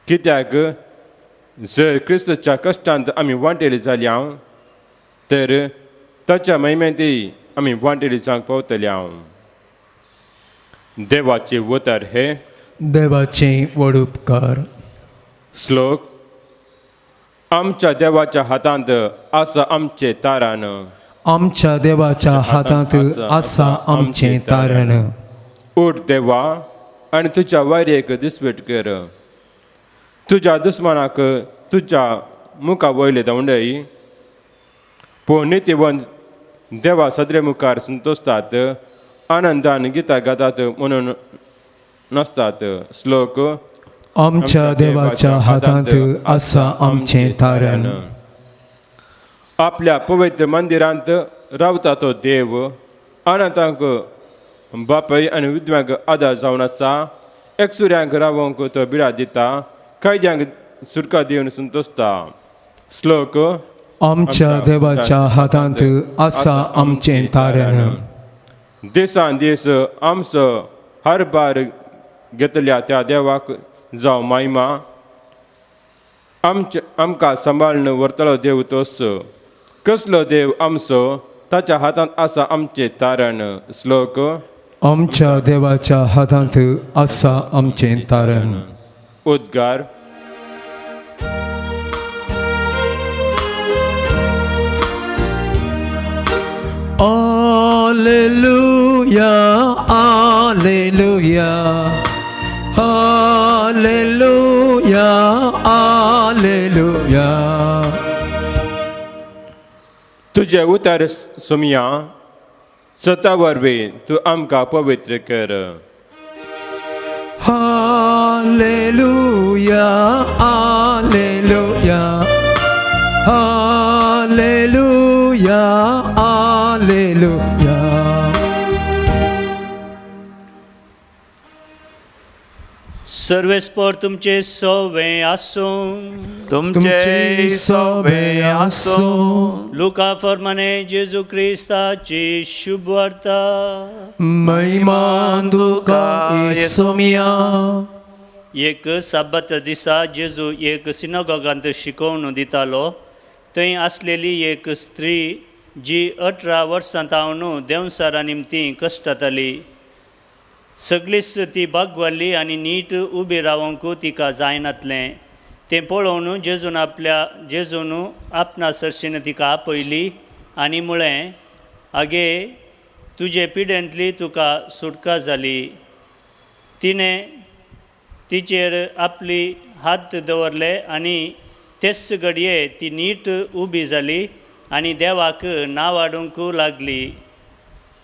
कित्याक जर क्रिस्ताच्या कश्टांत आमी वांटेली जाल्यां तर ताच्या महिमेंतय आमी वांटेली जावंक पावतल्या. देवाचे उतर हे देवाचे व्हड उपकार. श्लोक. आमच्या देवाच्या हातांत आसा आमचे तारण. आमच्या देवाच्या हातांत आसा आमचें तारण. उठ देवा आनी तुज्या वायरेक दिसवेट कर. तुज्या दुस्मानाक तुज्या मुखा वयले दवंडय. पूण नितीवंत देवा सदरे मुखार संतोसतात, आनंदान गितां गातात म्हणून नाचतात. श्लोक. आमच्या देवाच्या हातांत आसा आमचें तारण. आपल्या पवित्र मंदिरांत रावता तो देव अनंतांक बापय आनी विधव्यांक आदार जावन आसा. एकसुऱ्यांक रावंक तो बिडा दिता, कैद्यांक सुटका दिवन संतोसता. श्लोक. आमच्या देवाच्या हातांत आसा आमचें तारण. दिसान दीस आमचो हरबार घेतल्या त्या देवाक जावं महिमा. आमकां सांबाळून व्हरतलो देव तोच. कसलो देव आमचो, ताच्या हातांत आसा आमचें तारण. श्लोक. आमच्या देवाच्या हातांत आसा आमचें तारण. उद्गार. Alleluia, Alleluia, Alleluia, Alleluia. तुझे उतर सुमिया सता वरवीं तूं आमकां पवित्र कर. Alleluia, Alleluia, Alleluia, Alleluia. सर्वेस्पर तुमचे सवे आसूं. तुमचे सवे आसूं. लुका फर्माने जेजू क्रिस्ताची शुभ वार्ता. महिमा तुका येसुमिया. एक साबत दिसा जेजू एक सिनागोगांत शिकोवन दितालो. थंय आसलेली एक स्त्री जी 18 वर्सां तावन देंवसारा निमती कश्टाताली. सगळीच ती बागवाली आनी नीट उबी रावंक तिका जायनातलें. तें पळोवन जेजून आपणा सरशीन तिका आपयली आनी म्हळें, आगे तुजे पिडेंतली तुका सुटका जाली. तिणें तिचेर आपली हात दवरले आनी तेच घडये ती नीट उबी जाली आनी देवाक नांवाडूंक लागली.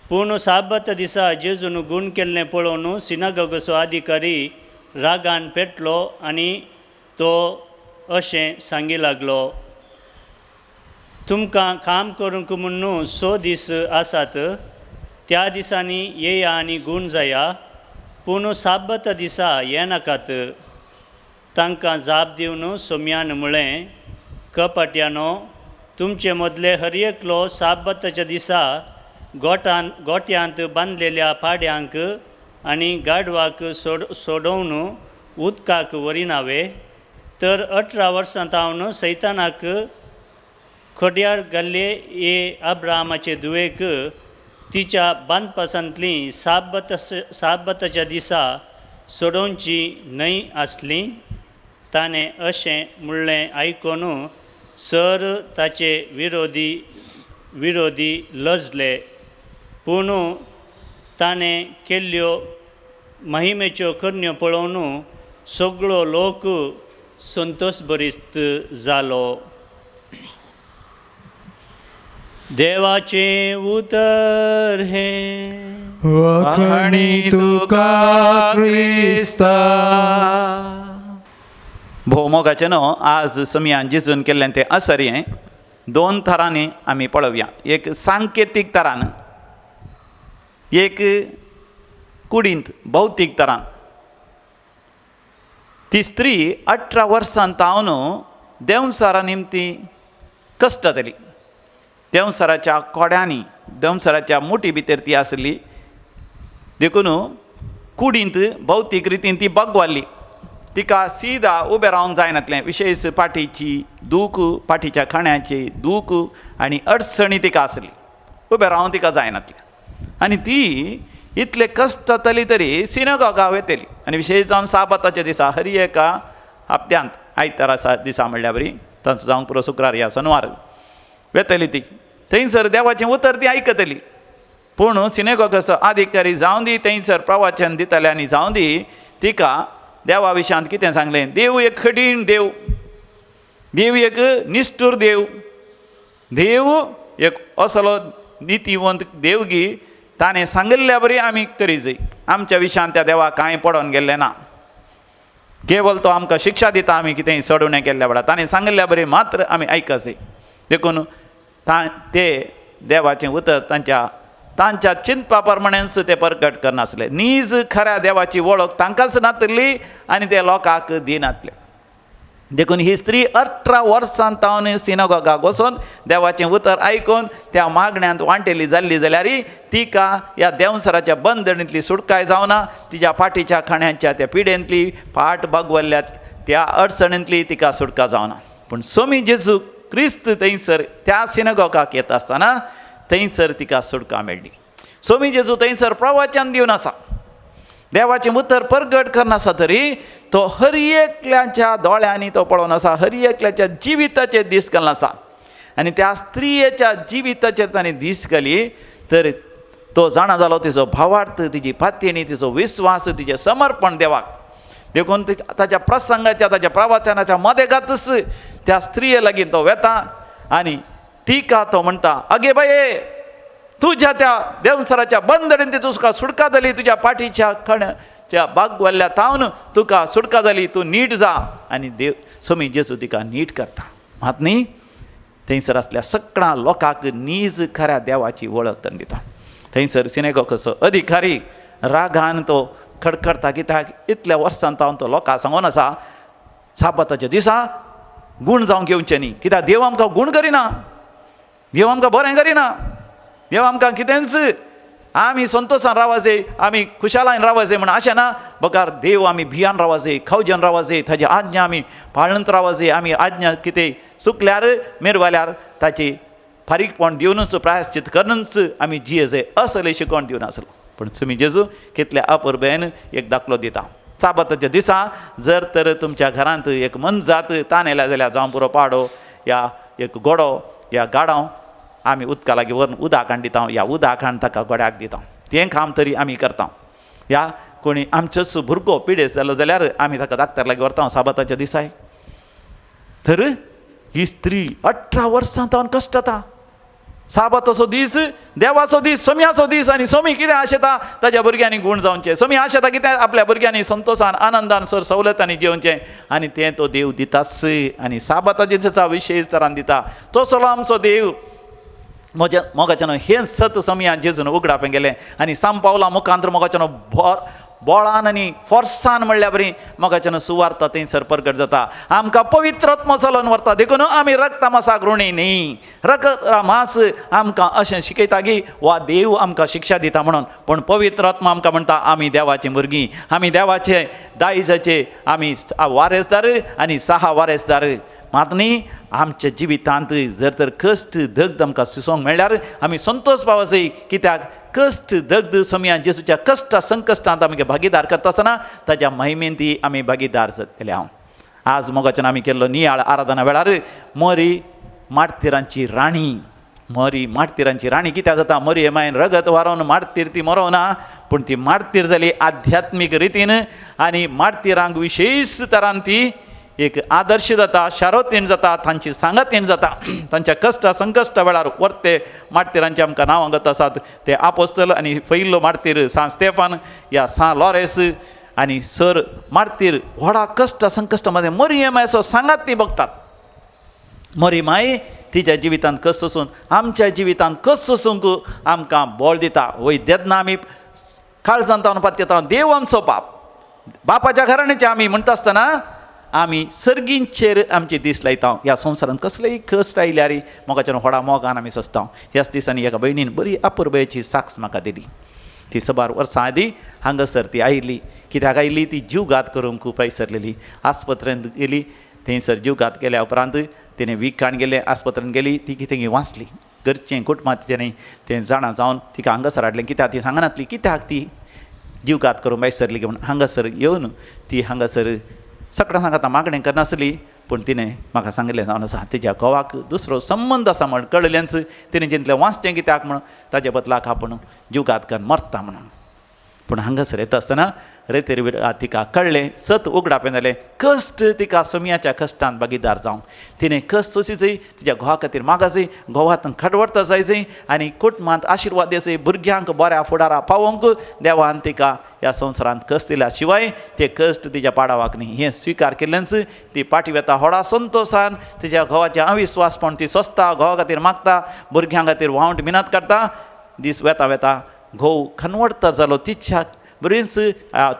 पूण साबत दिसा जेजून गूण केल्लें पळोवन सिनागोगाचो अधिकारी रागान पेटलो आनी तो अशें सांगी लागलो, तुमकां काम करूंक म्हूण 6 दीस आसात. त्या दिसांनी येया आनी गूण जाया, पूण साबत दिसा येनाकात. तांकां जाप दिवन सोम्यान म्हळें, कपट्यानो, तुमचे मदले हर एकलो साबताच्या दिसा गोट्यांत बांदलेल्या पाड्यांक आनी गाडवाक सोडोवन उदकाक वरिनावे. तर 18 वर्सां तावन सैतानाक खोड्यार घाल्ले अब्राहमाचे दुवेक तिच्या बांदपासांतली साबताच्या दिसा सोडोवची न्हय आसली. ताणें अशें म्हणलें आयकून सर ताचे विरोधी लजले. पूण ताणें केल्ल्यो महिमेच्यो करण्यो पळोवन सगळो लोक संतोश भरीत जालो. देवाचे उतर हे वखणी तुका क्रिस्ता. भोवमोगाचें न्हू आज समियान जेजून केल्लें तें आसरी दोन तरांनी आमी पळोवया. एक सांकेतीक तरान, एक कुडींत भौतीक तरान. ती स्त्री 18 वर्सां तावन देंवसारा निमती कश्ट जाली. देंवसाराच्या कोड्यांनी देंवसाराच्या मुठी भितर ती आसली. देखून कुडींत भौतीक रितीन ती भगवाल्ली. तिका सीदा उबें रावंक जायनातलें. विशेश पाठीची दूख, पाठीच्या खण्याची दूख आनी अडचणी तिका आसली. उबें रावंक तिका जायनातलें. आनी ती इतले कश्ट जातली तरी सिनगॉगाक वेतली. आनी विशेश जावन साबाताच्या दिसा हरी एका हप्त्यांत आयतारा दिसा म्हणल्यार बरी तांचो जावंक पुरो शुक्रार या शेनवार वेतली ती. थंयसर देवाचें उतर ती आयकतली. पूण सिनेगॉगाचो अधिकारी जावं दी थंयसर प्रवचन दिताले आनी जावं दी तिका देवा विशयांत कितें सांगलें. देव एक कठीण देव, देव एक निश्ठूर देव, देव एक असलो नितीवंत देव की ताणें सांगिल्ल्या बरी आमी करी जाय. आमच्या विशयांत त्या देवाक कांय पडोन गेल्लें ना. केवळ तो आमकां शिक्षा दिता आमी कितेंय सडून केल्ल्या वेळार. ताणें सांगिल्ल्या बरी मात्र आमी आयकच जाय. देखून ते देवाचें उतर तांच्या चिंतपा प्रमाणेच ते प्रकट करनासले. नीज खऱ्या देवाची वळख तांकांच नातली आनी ते लोकांक दिनातले. देखून ही स्त्री 18 वर्सां तावन सिनगॉगाक वचून देवाचें उतर आयकून त्या मागण्यांत वांटेली जाल्ली जाल्यार तिका ह्या देंवसराच्या बंदणींतली सुटकाय जावना. तिच्या फाटीच्या खण्याच्या त्या पिडेंतली फाट भगवल्ल्या त्या अडचणींतली तिका सुटका जावना. पूण स्वामी जेजू क्रिस्त थंयसर त्या सिनगॉगाक येता आसतना थंयसर तिका सुटका मेळ्ळी. स्वामी जेजू थंयसर प्रवचन दिवन आसा, देवाचें उतर प्रगट करनासा तरी तो हर एकल्याच्या दोळ्यांनी तो पळोवन आसा, हर एकल्याच्या जिविताचेर दीस घालून आसा. आनी त्या स्त्रियेच्या जिविताचेर ताणें दीस घाली तर तो जाणा जालो तिचो भावार्थ, तिची पात्यणी, तिचो विश्वास, तिचें समर्पण देवाक. देखून ताच्या प्रसंगाच्या ताच्या प्रवचनाच्या मदेगातच त्या स्त्रिये लागीं तो वेता आनी तिका तो म्हणटा, आगे बाये तुज्या त्या देंवसराच्या बंदणींत तुका सुटका जाली, तुज्या पाठीच्या खण्याच्या बागवल्ल्या तावन तुका सुटका जाली, तूं नीट जा. आनी देव स्वामी जेजू तिका नीट करता. मात न्ही थंयसर आसल्या सगळ्या लोकांक नीज खऱ्या देवाची वळख ताणें दिता. थंयसर सिनेगॉगाचो अधिकारी रागान तो खडखडता. कित्याक इतल्या वर्सां तावन तो लोकांक सांगून आसा साबाताच्या दिसा गूण जावंक घेवचें न्ही. कित्याक देव आमकां गूण करिना, देव आमकां बरें करिना. देव आमकां कितेंच आमी संतोशान रावं जाय, आमी खुशालायन रावं जाय म्हण अशें ना. बकार देव आमी भियान रावं जाय, खावजेन रावं जाय, ताची आज्ञा आमी पाळनत रावं जाय. आमी आज्ञा कितें चुकल्यार मेरवाल्यार ताची फारीकपण दिवनूच प्रायश्चित करूनच आमी जिये जाय असलें शिकवण दिवन आसलो. पूण तुमी जेजू कितल्या अपुर्बेन एक दाखलो दिता. साबाताच्या दिसा जर तर तुमच्या घरांत एक मनजात ताण येयल्या जाल्यार जावं पुरो पाडो या एक गोडो या गाडाव आमी उदका लागीं व्हरून उदकान दिता. ह्या उदकान ताका गोड्याक दिता. तें काम तरी आमी करता. ह्या कोणी आमचोच भुरगो पिडेस्त जालो जाल्यार आमी ताका दाक्तर लागीं व्हरता साबाताच्या दिसाय. तर ही स्त्री 18 वर्सां तावन कश्ट जाता. साबाताचो दीस देवाचो दीस, सोम्याचो दीस. आनी सोमी कितें आशेता ताज्या भुरग्यांनी गूण जावचें. सोमी आशेता कितें आपल्या भुरग्यांनी संतोशान आनंदान सर सवलतांनी जेवचें. आनी तें तो देव दिताच. आनी साबाताच्या दिसाचा विशेश तरान दिता. तसलो आमचो देव मोगाच्यान हें सत समियान जेजून उगडापें गेलें. आनी साम पावला मुखांतर मोगाच्यान बोळान आनी फोर्सान म्हणल्या बरी मोगाच्यान सुवार्ता थंयसर प्रगट जाता. आमकां पवित्र आत्मा चलोवन व्हरता. देखून आमी रक्त मांसाक ऋणी न्ही. रक्त मांस आमकां अशें शिकयता की वा देव आमकां शिक्षा दिता म्हणून. पूण पवित्र आत्मा आमकां म्हणटा आमी देवाचीं भुरगीं, आमी देवाचे दायजाचे आमी वारेसदार आनी 6 वारेसदार. मात न्ही आमच्या जिवितांत जर तर कश्ट दगद आमकां सुसोंक मेळ्ळ्यार आमी संतोश पावो जाय कित्याक कश्ट दगद समयान जेसूच्या कश्टा संकश्टांत आमगे भागीदार करता आसतना ताच्या महिमेन ती आमी भागीदार जातले हांव आज मोगाच्यान आमी केल्लो नियाळ आराधना वेळार मरी मार्तिरांची राणी मरी मार्तिरांची राणी कित्याक जाता मरी हे मायन रगत वारोवन मार्तीर ती मरोना पूण ती मार्तीर जाली आध्यात्मीक रितीन आनी मार्तिरांक विशेश तरान ती एक आदर्श जाता शारोतीन जाता तांची सांगतीन जाता तांच्या कश्टा संकश्टा वेळार वर्ते मार्तिरांचे आमकां नांवां गत आसात ते आपोस्तल आनी पयलो मार्तीर सा स्तेफान या सा लॉरेस आनी सर मार्तीर व्हडा कश्टा संकश्टा मध्ये मरी हे मायसो सांगात ती बगतात मरी माय तिच्या जिवितांत कस सोसून आमच्या जिवितांत कस सोसूंक आमकां बळ दिता वैद्यतना आमी काळजांत तावन पातयता देव आमचो बापाच्या घराण्याचे आमी म्हणटा आसतना आमी सर्गींचेर आमचे दीस लायता ह्या संवसारांत कसलेय कश्ट आयल्यार मोगाच्यान व्हडा मोगान आमी सोंसता ह्याच दिसांनी एका भयणीन बरी अपुरबायेची साक्ष म्हाका दिली ती सबार वर्सां आदीं हांगासर ती आयिल्ली कित्याक आयिल्ली ती जीवघात करूंक खूब आयसरलेली आस्पत्रेंत गेली थंयसर जीवघात केल्या उपरांत तिणें विकाण गेले आस्पत्रेंत गेली ती कितें वाचली घरचें कुटुंबात तिणें तें जाणा जावन तिका हांगासर हाडलें कित्याक ती सांगनातली कित्याक ती जीवघात करूंक आयसरली म्हणून हांगासर येवन ती हांगासर सगळ्यां सांगता मागणें करनासली पूण तिणें म्हाका सांगिल्लें जावन आसा तिच्या घोवाक दुसरो संबंद आसा म्हण कळयलेंच तिणें चिंतलें वाचचें कित्याक म्हणून ताचे बदलाक आपूण जीवघात करून मरता म्हणून पूण हांगासर येता आसतना रेतेर तिका कळ्ळें सत उगडापें जालें कश्ट तिका समयाच्या कश्टांत भागीदार जावंक तिणें कश्ट सोंसी जाय तिच्या घोवा खातीर मागा जाय घोवात खडवडता जाय जाय आनी कुटुंबांत आशिर्वाद दिवं जाय भुरग्यांक बऱ्या फुडारा पावोवंक देवान तिका ह्या संवसारांत कश्ट दिल्या शिवाय ते कश्ट तिच्या पाडावाक न्ही हें स्विकार केल्लेंच ती पाटी वेता व्हडा संतोशान तिच्या घोवाचें अविस्वासपण ती सोंसता घोवा खातीर मागता भुरग्यां खातीर वावंट मिनत करता दीस वेता वेता घोव खनवडता जालो तिच्या बरीच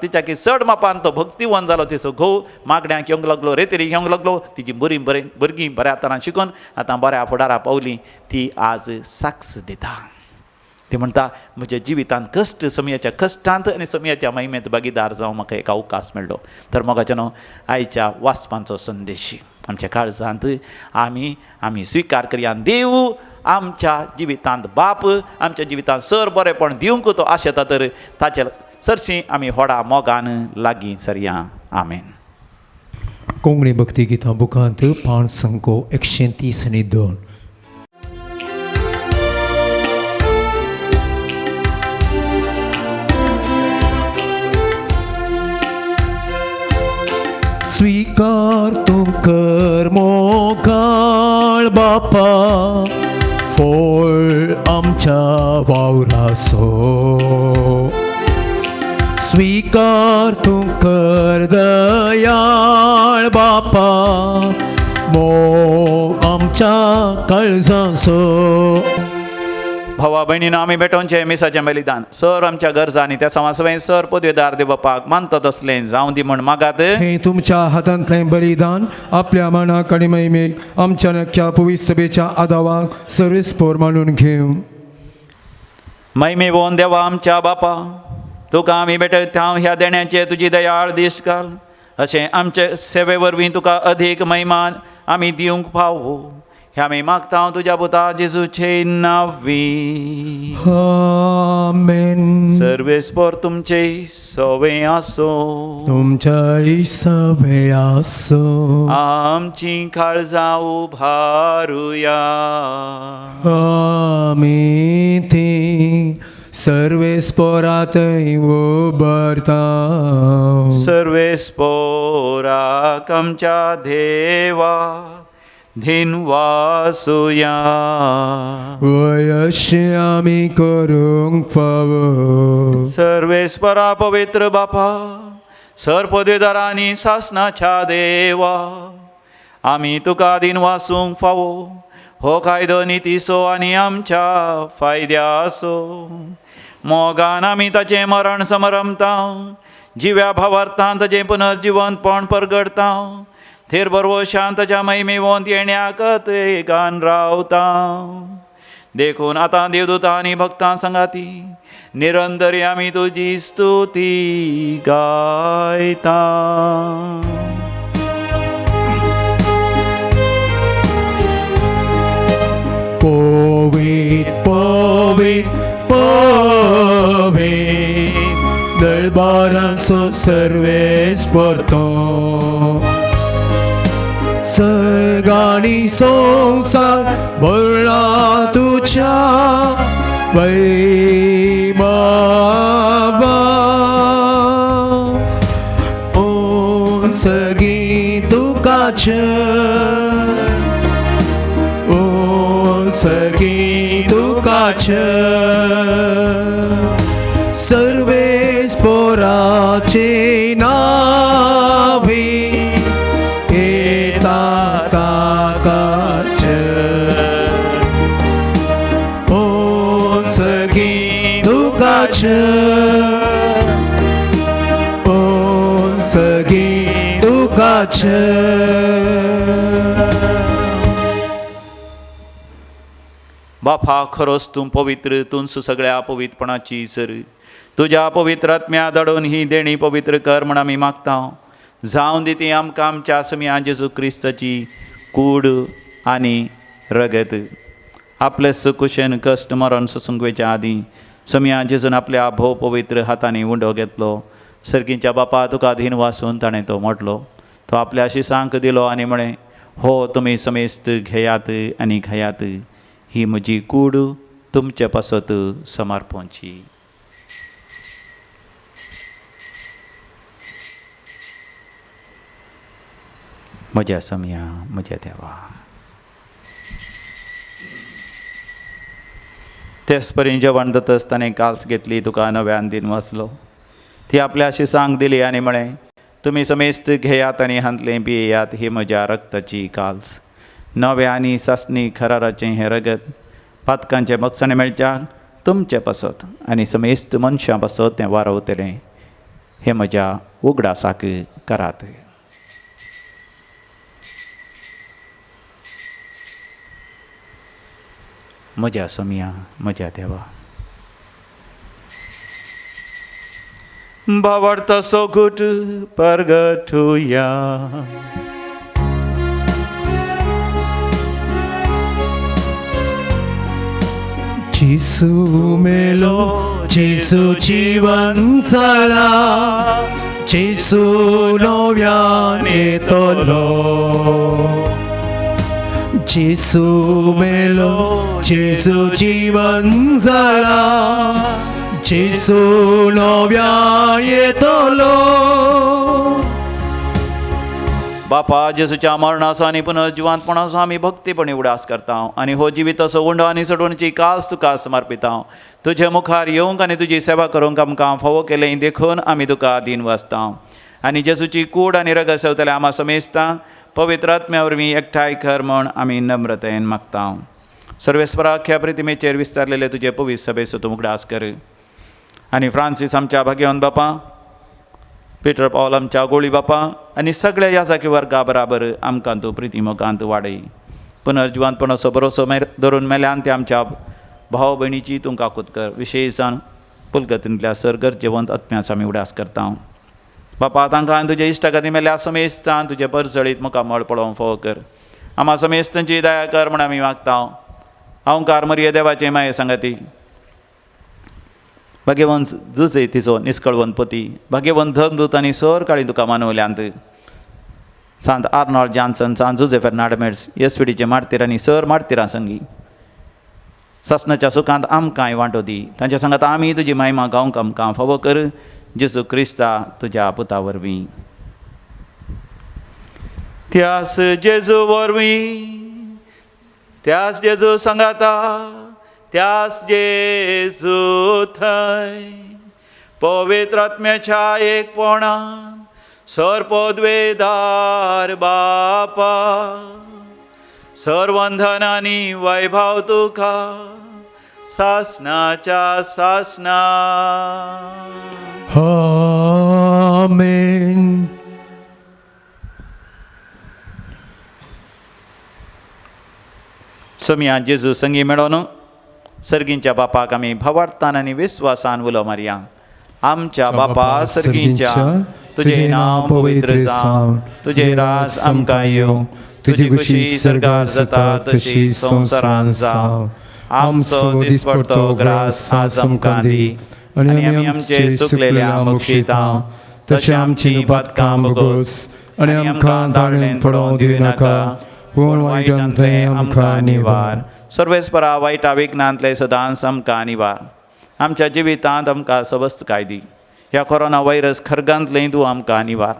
तिच्या की चड मापान तो भक्तिवान जालो तिचो घोव मागण्यांक येवंक लागलो रेतेरी घेवंक लागलो तिची भुरगीं बऱ्या तरान शिकून आतां बऱ्या फुडारा पावली ती आज साक्ष दिता ती म्हणटा म्हज्या जिवितांत कश्ट समयाच्या कश्टांत आनी समयाच्या महिमेंत भागीदार जावं म्हाका एक अवकाश मेळ्ळो तर मोगाच्यान आयच्या वाचपांचो संदेश आमच्या काळजांत आमी स्विकार करया देव आमच्या जिवितांत बाप आमच्या जिवितांत सर बरेपण दिवंक तो आशेता तर ताचे चडशीं आमी व्हडा मोगान लागीं सरया आमेन कोंकणी भक्ती गितां बुकांत पाण संको 132 स्वीकार तूं कर मोगाळ बापा फळ आमच्या वावराचो स्वीकार तूं कर दयाळ बापा मोग आमच्या काळजाचो भावा भयणीन आमी बेटोवचें मिसाचें बलिदान सर आमच्या गरजा आनी त्या समासवें सर पदवेदार देवबापाक मानता तसलें जावं दी म्हण मागात हे तुमच्या हातांतलें बलिदान आपल्या मनाक आनी महिमेक आमच्या नख्या पवित्र सभेच्या आदावाक सर्वेस्पोर मानून घेवं महिमे वोन देवा आमच्या बापा तुका आमी बेटयता ह्या देण्याचे तुजी दयाळ दीस घाल अशें आमचे सेवे वरवीं तुका अधिक महिमान आमी दिवंक फावो ह्या आमी मागता तुज्या पुता जेजूचे नांवी आमेन सर्वेस्पोर तुमचे सवे आसो तुमच्या सभे आसो आमची काळजां उभारुया आमी ती सर्वेस्पोरात उबरता सर्वेस्पोराक आमच्या देवा धीन वासुया वयशें आमी करूंक फावो सर्वेस्परा पवित्र बापा सर पदवेदारांनी सासनाच्या देवा आमी तुका दिन वासूंक फावो हो कायदो नितीसो आनी आमच्या फायद्याचो मोगान आमी ताचें मरण समरमता जिव्या भावार्थान ताचें पुनर्जिवंतपण परगडता थेर बरवो शांताच्या महिमेवंत येण्याक गान रावता देखून आतां देवदूतां आनी भक्तां संगाती निरंतरी आमी तुजी स्तुती गायता बारांचो सर्वेस परतो सगाणी संसार भरला तुझ्या वैभवा ओ सगी तुकाच ओ सगी तुकाच सर्वेस पोराचे नावी येता काकाच ओ सगी तुकाच ओ सगी तुकाच बापा खरोच तूं पवित्र तूंच सगळ्या पवित्रपणाची सर तुज्या पवित्र आत्म्या दडोवन ही देणी पवित्र कर म्हण आमी मागता जावं दी ती आमकां आमच्या समिया जेजू क्रिस्ताची कूड आनी रगत आपले सुकुशेन कश्ट मरण सुसंगवेच्या आदीं समिया जेजून आपल्या भोव पवित्र हातांनी उंडो घेतलो सर्गीच्या बापा तुका अधीन वासून ताणें तो म्हटलो तो आपल्या शिसांक दिलो आनी म्हळें हो तुमी समेस्त घेयात आनी घयात ही म्हजी कूड तुमचे पासत समर्पणची म्हज्या समिया म्हज्या देवा तेच परी जेवण दतस ताणें काल्स घेतली तुका नव्यान दिन वचलो ती आपल्या शिसांक दिली आनी म्हळें तुमी समेस्त घेयात आनी हांतलें पियेयात ही म्हज्या रक्ताची काल्स नवे आनी सासणी खराराचें हें रगत पातकांचे मकसाणे मेळच्याक तुमचे पासत आनी समेस्त मनशां पासत तें वारवतलें हे म्हज्या उगडासाक करात म्हज्या समिया म्हज्या देवा भावार्थ सोगूट परगटुया जेसू मेलो जेसू जीवन जाला जेसू नव्यान येतलो जेसू मेलो जेसू जीवन जाला जेसू नव्यान येतलो बापा जेजूच्या मरणाचो आनी पुनर्जिवांतपणाचो आमी भक्तीपणी उडास करता आनी हो जिवीत असो उंडो आनी सडोवणची कास तुका समर्पिता तुजे मुखार येवंक आनी तुजी सेवा करूंक आमकां फावो केलें देखून आमी तुका अधीन वचता आनी जेजूची कूड आनी रगत सेवतले आमा समेस्ता पवित्र आत्म्या वरवीं एकठांय कर म्हण आमी नम्रतेन मागता सर्वेस्परा अख्ख्या प्रतिमेचेर विस्तारलेले तुजे पवित्र सभेचो तूं उगडास कर आनी फ्रांसीस आमच्या भाग्यवन बापा पिटर पॉल आमच्या गोळी बापा आनी सगळ्या याजाकी वर्गा बराबर आमकां तूं प्रितीमोगांत वाडय पुनर्जिवांतपणाचो भरोसो धरून मेल्यान ते आमच्या भाव भयणीची तूं काकूत कर विशेशान पुलगतींतल्या सर गरजेवंत आत्म्यास आमी उडास करता बापा तांकां तुजे इश्टागती मेल्या समेस्तान तुजे परसळीत मुखार मळ पळोवंक फावो कर आम्हा समेस्तांची दया कर म्हण आमी मागता अवंकार मरिये देवाचे माये सांगाती भाग्यवंत जुजय तिचो निश्कळवंत पती भाग्यवंत धर्मदूत आनी सर काळी तुका मानवल्यांत सांत आर्नॉल्ड जॉन्सन सांत जुजे फेर्नांडमेड्स येसविडीचे मार्तीर आनी सर मार्तिरां संगी ससनाच्या सुखांत आमकांय वांटो दी तांच्या सांगात आमी तुजी महिमा गावंक आमकां फावो कर जेजू क्रिस्ता तुज्या पुता वरवीं त्यास जेजू वरवीं त्यास जेजू सांगाता त्यास जेजू थंय पवित्र आत्म्याच्या एकपणान सर्वोद्वेदार बापा सर्वंधन आनी वैभव तुका सासनाच्या सासना आमेन. समिया जेजू संगी मेळोन सर्गींच्या बापाक आमी भावार्थान आनी विस्वासान उलो मारया. आमच्या बापा सर्गींच्या तुझे नांव पवित्र जावं, तुझे राज आमकां येवं, तुजी खुशी सर्गार जाता तशी संवसारांत जावं. आमचो दिसपडटो ग्रास आज आमकां दी आणि आम्ही आमचे सुकलेल्या मुक्षिता तशी आमची उपातकां बगोस आणि आमकां धाडणेन पडोवं दिवं नाका पूण वायटांतले आमकां निवार. सर्वेस्परा वायटा विघ्नांतले सदांच आमकां निवार. आमच्या जिवितांत आमकां सबस्त काय दी. ह्या कोरोना व्हायरस खरगांतलेय तूं आमकां निवार.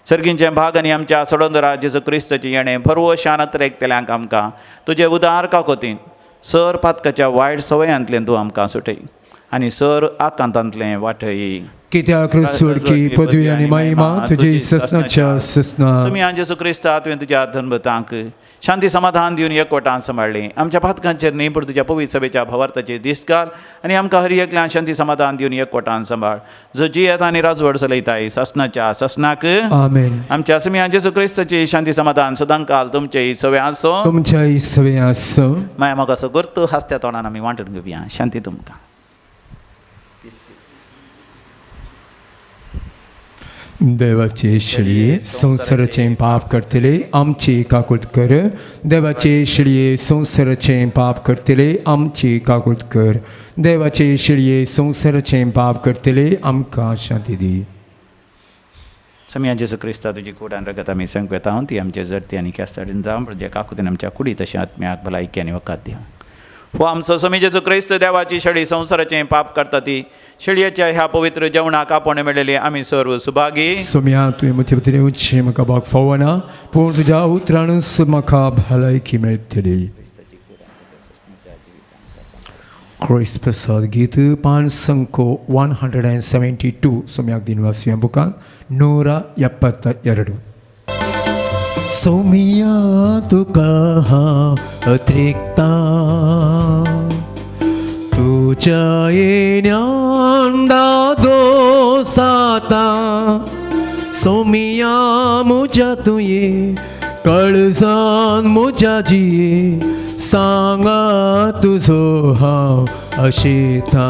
सर्गींचे भाग आनी आमच्या सोडोंदरा जेजू क्रिस्ताचे येणें भरवो शानत्र एकतेल्यांक आमकां तुजे उदार काकोतीन सर पातकाच्या वायट सवयांतल्यान तूं आमकां सुटय आनी सर आकांतांतलें वाटय. कित्याक सुडकी पदवी आनी महिमा तुजे ससनाच्या ससना. सुमयान जेजू क्रिस्ता तुवें तुज्या धर्मतांक शांती समाधान दिवन एकवटान सांबाळ्ळें. आमच्या पातकांचेर न्ही पूण तुज्या पवित्र सभेच्या भवार्थाचेर दिश्ट घाल आनी आमकां हर एकल्यान शांती समाधान दिवन एकवटान सांबाळ. जो जियेत आनी राजवट चलयताय ससनाच्या ससनाक आमेन. आमच्या सुमयान जेजू क्रिस्ताची शांती समाधान सदांकाल तुमचे सवे आसो. तुमच्या सवे आसो. माय म्हाका असो गुर्त हास्त्या तोंडान आमी वांटून घेवया. शांती तुमकां. देवाचे शिळये संसाराचे पाप करतले आमची काकुळट कर. देवाचे शिळये संसाराचे पाप करतले आमची काकुळट कर. देवाचे शिळये संसाराचे पाप करतले आमकां शांती दी. समया जेजू क्रिस्ता तुजी कुडान रगत आमी संकवेता ती आमचे जडती आनी केस्ताडीन जावं म्हणजे काकुतीन आमच्या कुडी तशें आत्म्याक भलायकी आनी वकात दिवं. हो आमचो समी जेजू क्रिस्त देवाची शेळी संसाराचें पाप करता ती शेळयेच्या ह्या पवित्र जेवणाक आपण मेळयले आमी सर्व सुभागी. सोम्या तुवें म्हजे भितर उच्चे म्हाका भाग फावना पूण तुज्या उतरानूच म्हाका भलायकी मेळटली. क्रिस्त प्रसाद गीत पान संको 172 सोम्याक दिनवासिया बुकान 172. सोमिया तुका अतिरिक्ता तुझ्या येण्यान दोसाता. सोमिया म्हज्या तुये कळजान म्हज्या जिये सांगा तुजो हांव अशेता.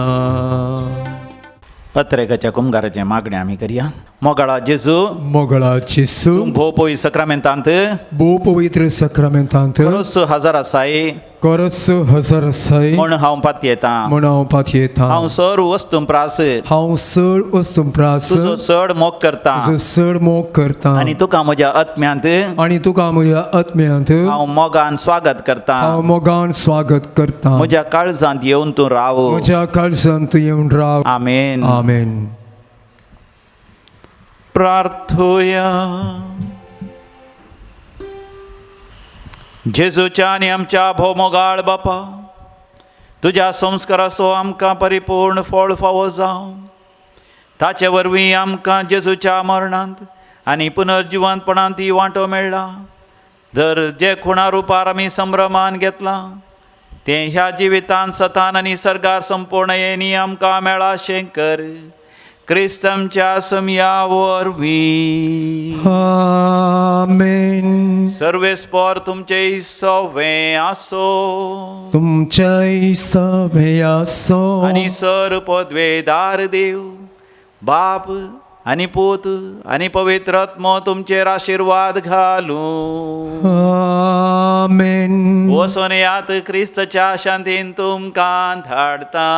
अत्रेकाच्या कुंभाराचे मागणे आमी करया. मोगाळा जेजू मोगळा जेजू भोव पवित्र सक्रामेंतांत भोव पवित्र सक्रामेंतांत खरोच हजार आसाय खरोच हजार आसाय म्हण हांव पातयेता. म्हण हांव पातयेता. हांव सर वस्तू प्रास हांव चड वस्तू प्रास तुजो चड मोग करता तुजो चड मोग करता आनी तुका म्हज्या आत्म्यांत आनी तुका म्हज्या आत्म्यांत हांव मोगान स्वागत करता. हांव मोगान स्वागत करता. म्हज्या काळजांत येवन तूं राव. म्हज्या काळजांत येवन राव. आमेन. आमेन. प्रार्थोया. जेजूच्या आनी आमच्या भोवमोगाळ बापा तुज्या संस्काराचो आमकां परिपूर्ण फळ फावो जावं. ताचे वरवीं आमकां जेजूच्या मरणांत आनी पुनर्जिवंतपणांत ती वांटो मेळ्ळा. जर जे खुणा रुपार आमी संभ्रमान घेतला तें ह्या जिवितांत सतान आनी सर्गार संपूर्ण येणी आमकां मेळा शेंकर. क्रिस्तमच्या समया वरवीं. आमेन. सर्वेस्पर तुमचे सवे आसो. तुमचे सवे आसो. आनी सर पदवेदार देव बाप आनी पूत आनी पवित्र आत्मो तुमचेर आशिर्वाद घालूं. आमेन. वचून यात क्रिस्तच्या शांतीन तुमकां धाडता.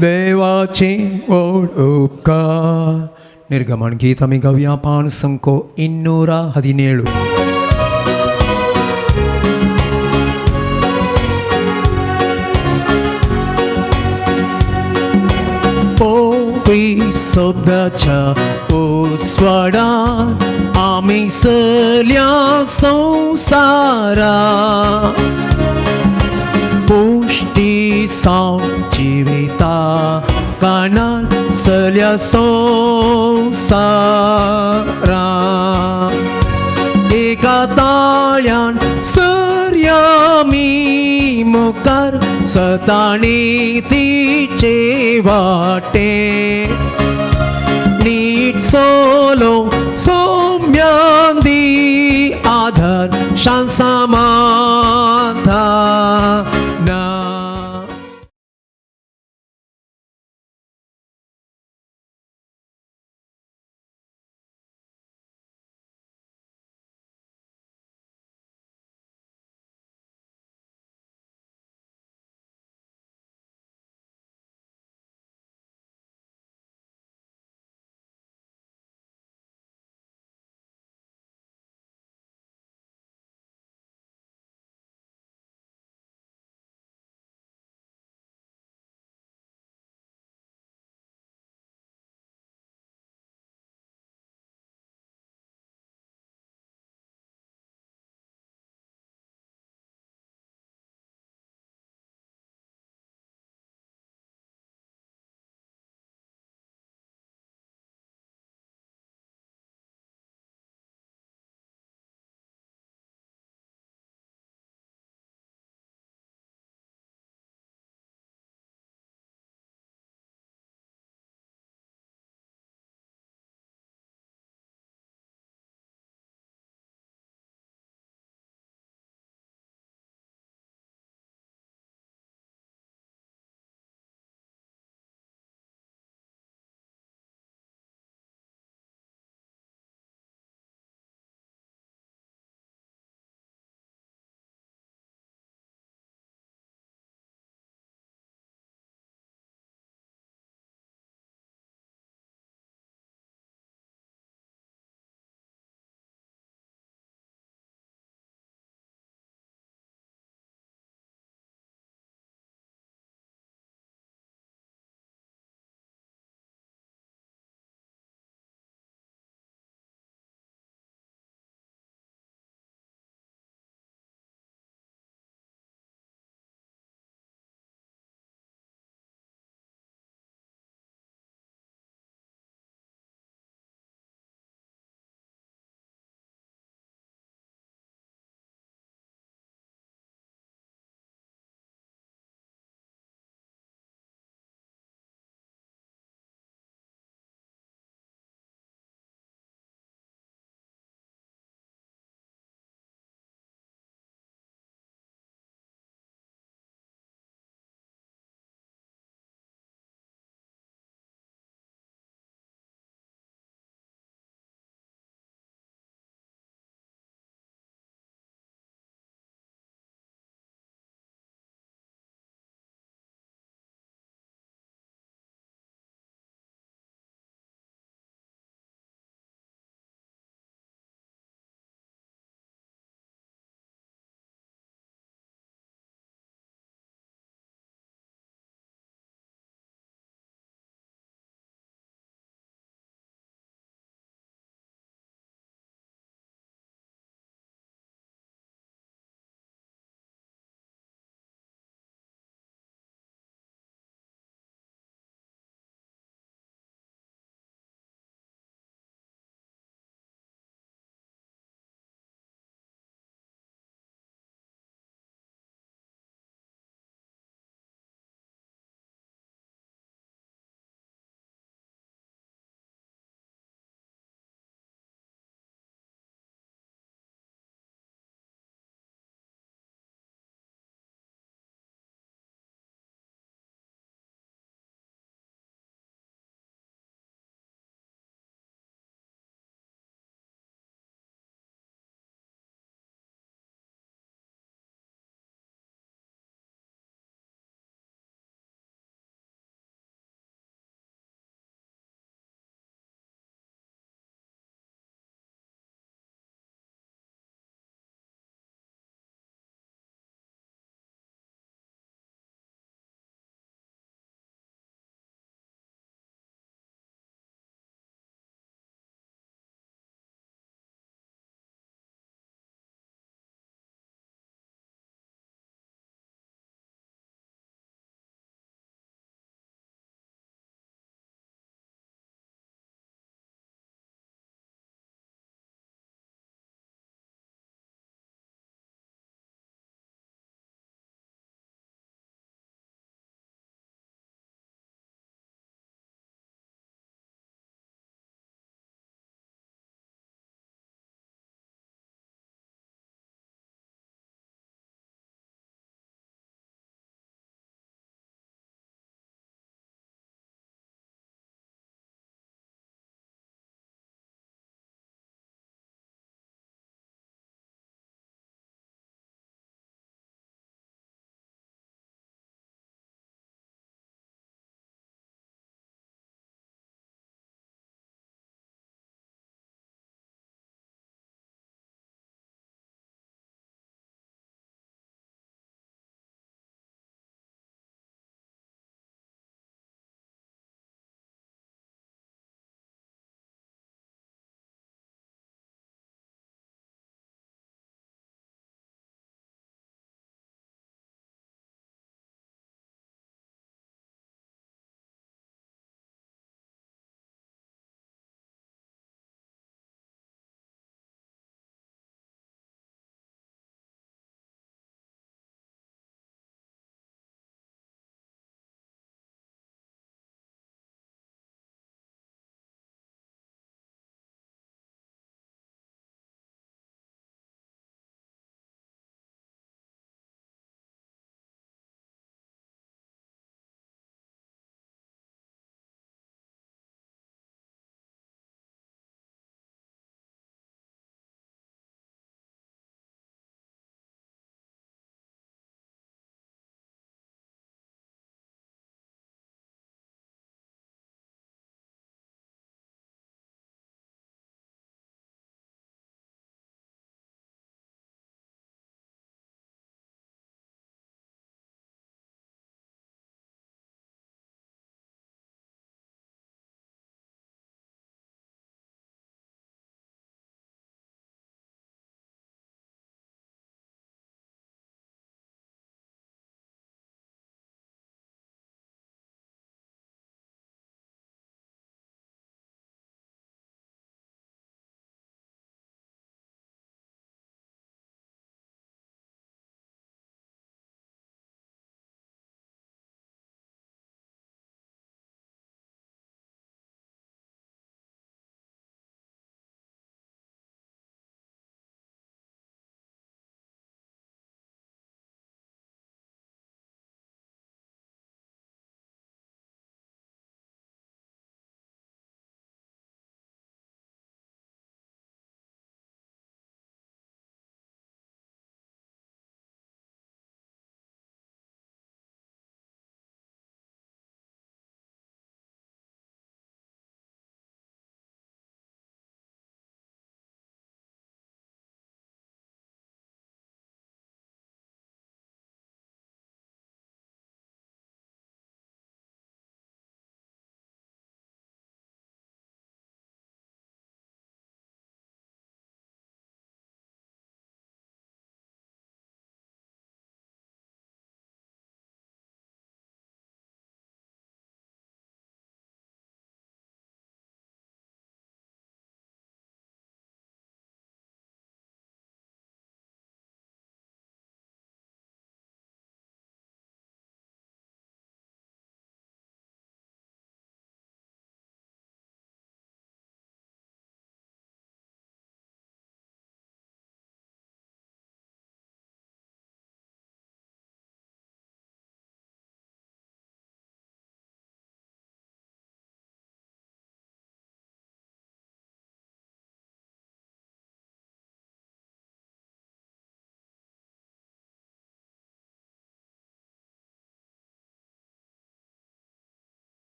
देवाचे व्हड उपकार. निर्गमन गीत आमी गावया पान संको 217. शब्दाच्या उस्वाडान आमी सल्या संसारा पुष्टी सावन जिविता कानान सल्या संसारा एका ताळ्यान सर्या मी मुखार सताणी तिचे वाटे नीट सोलो सोम्यांदी आधार शांत समाधा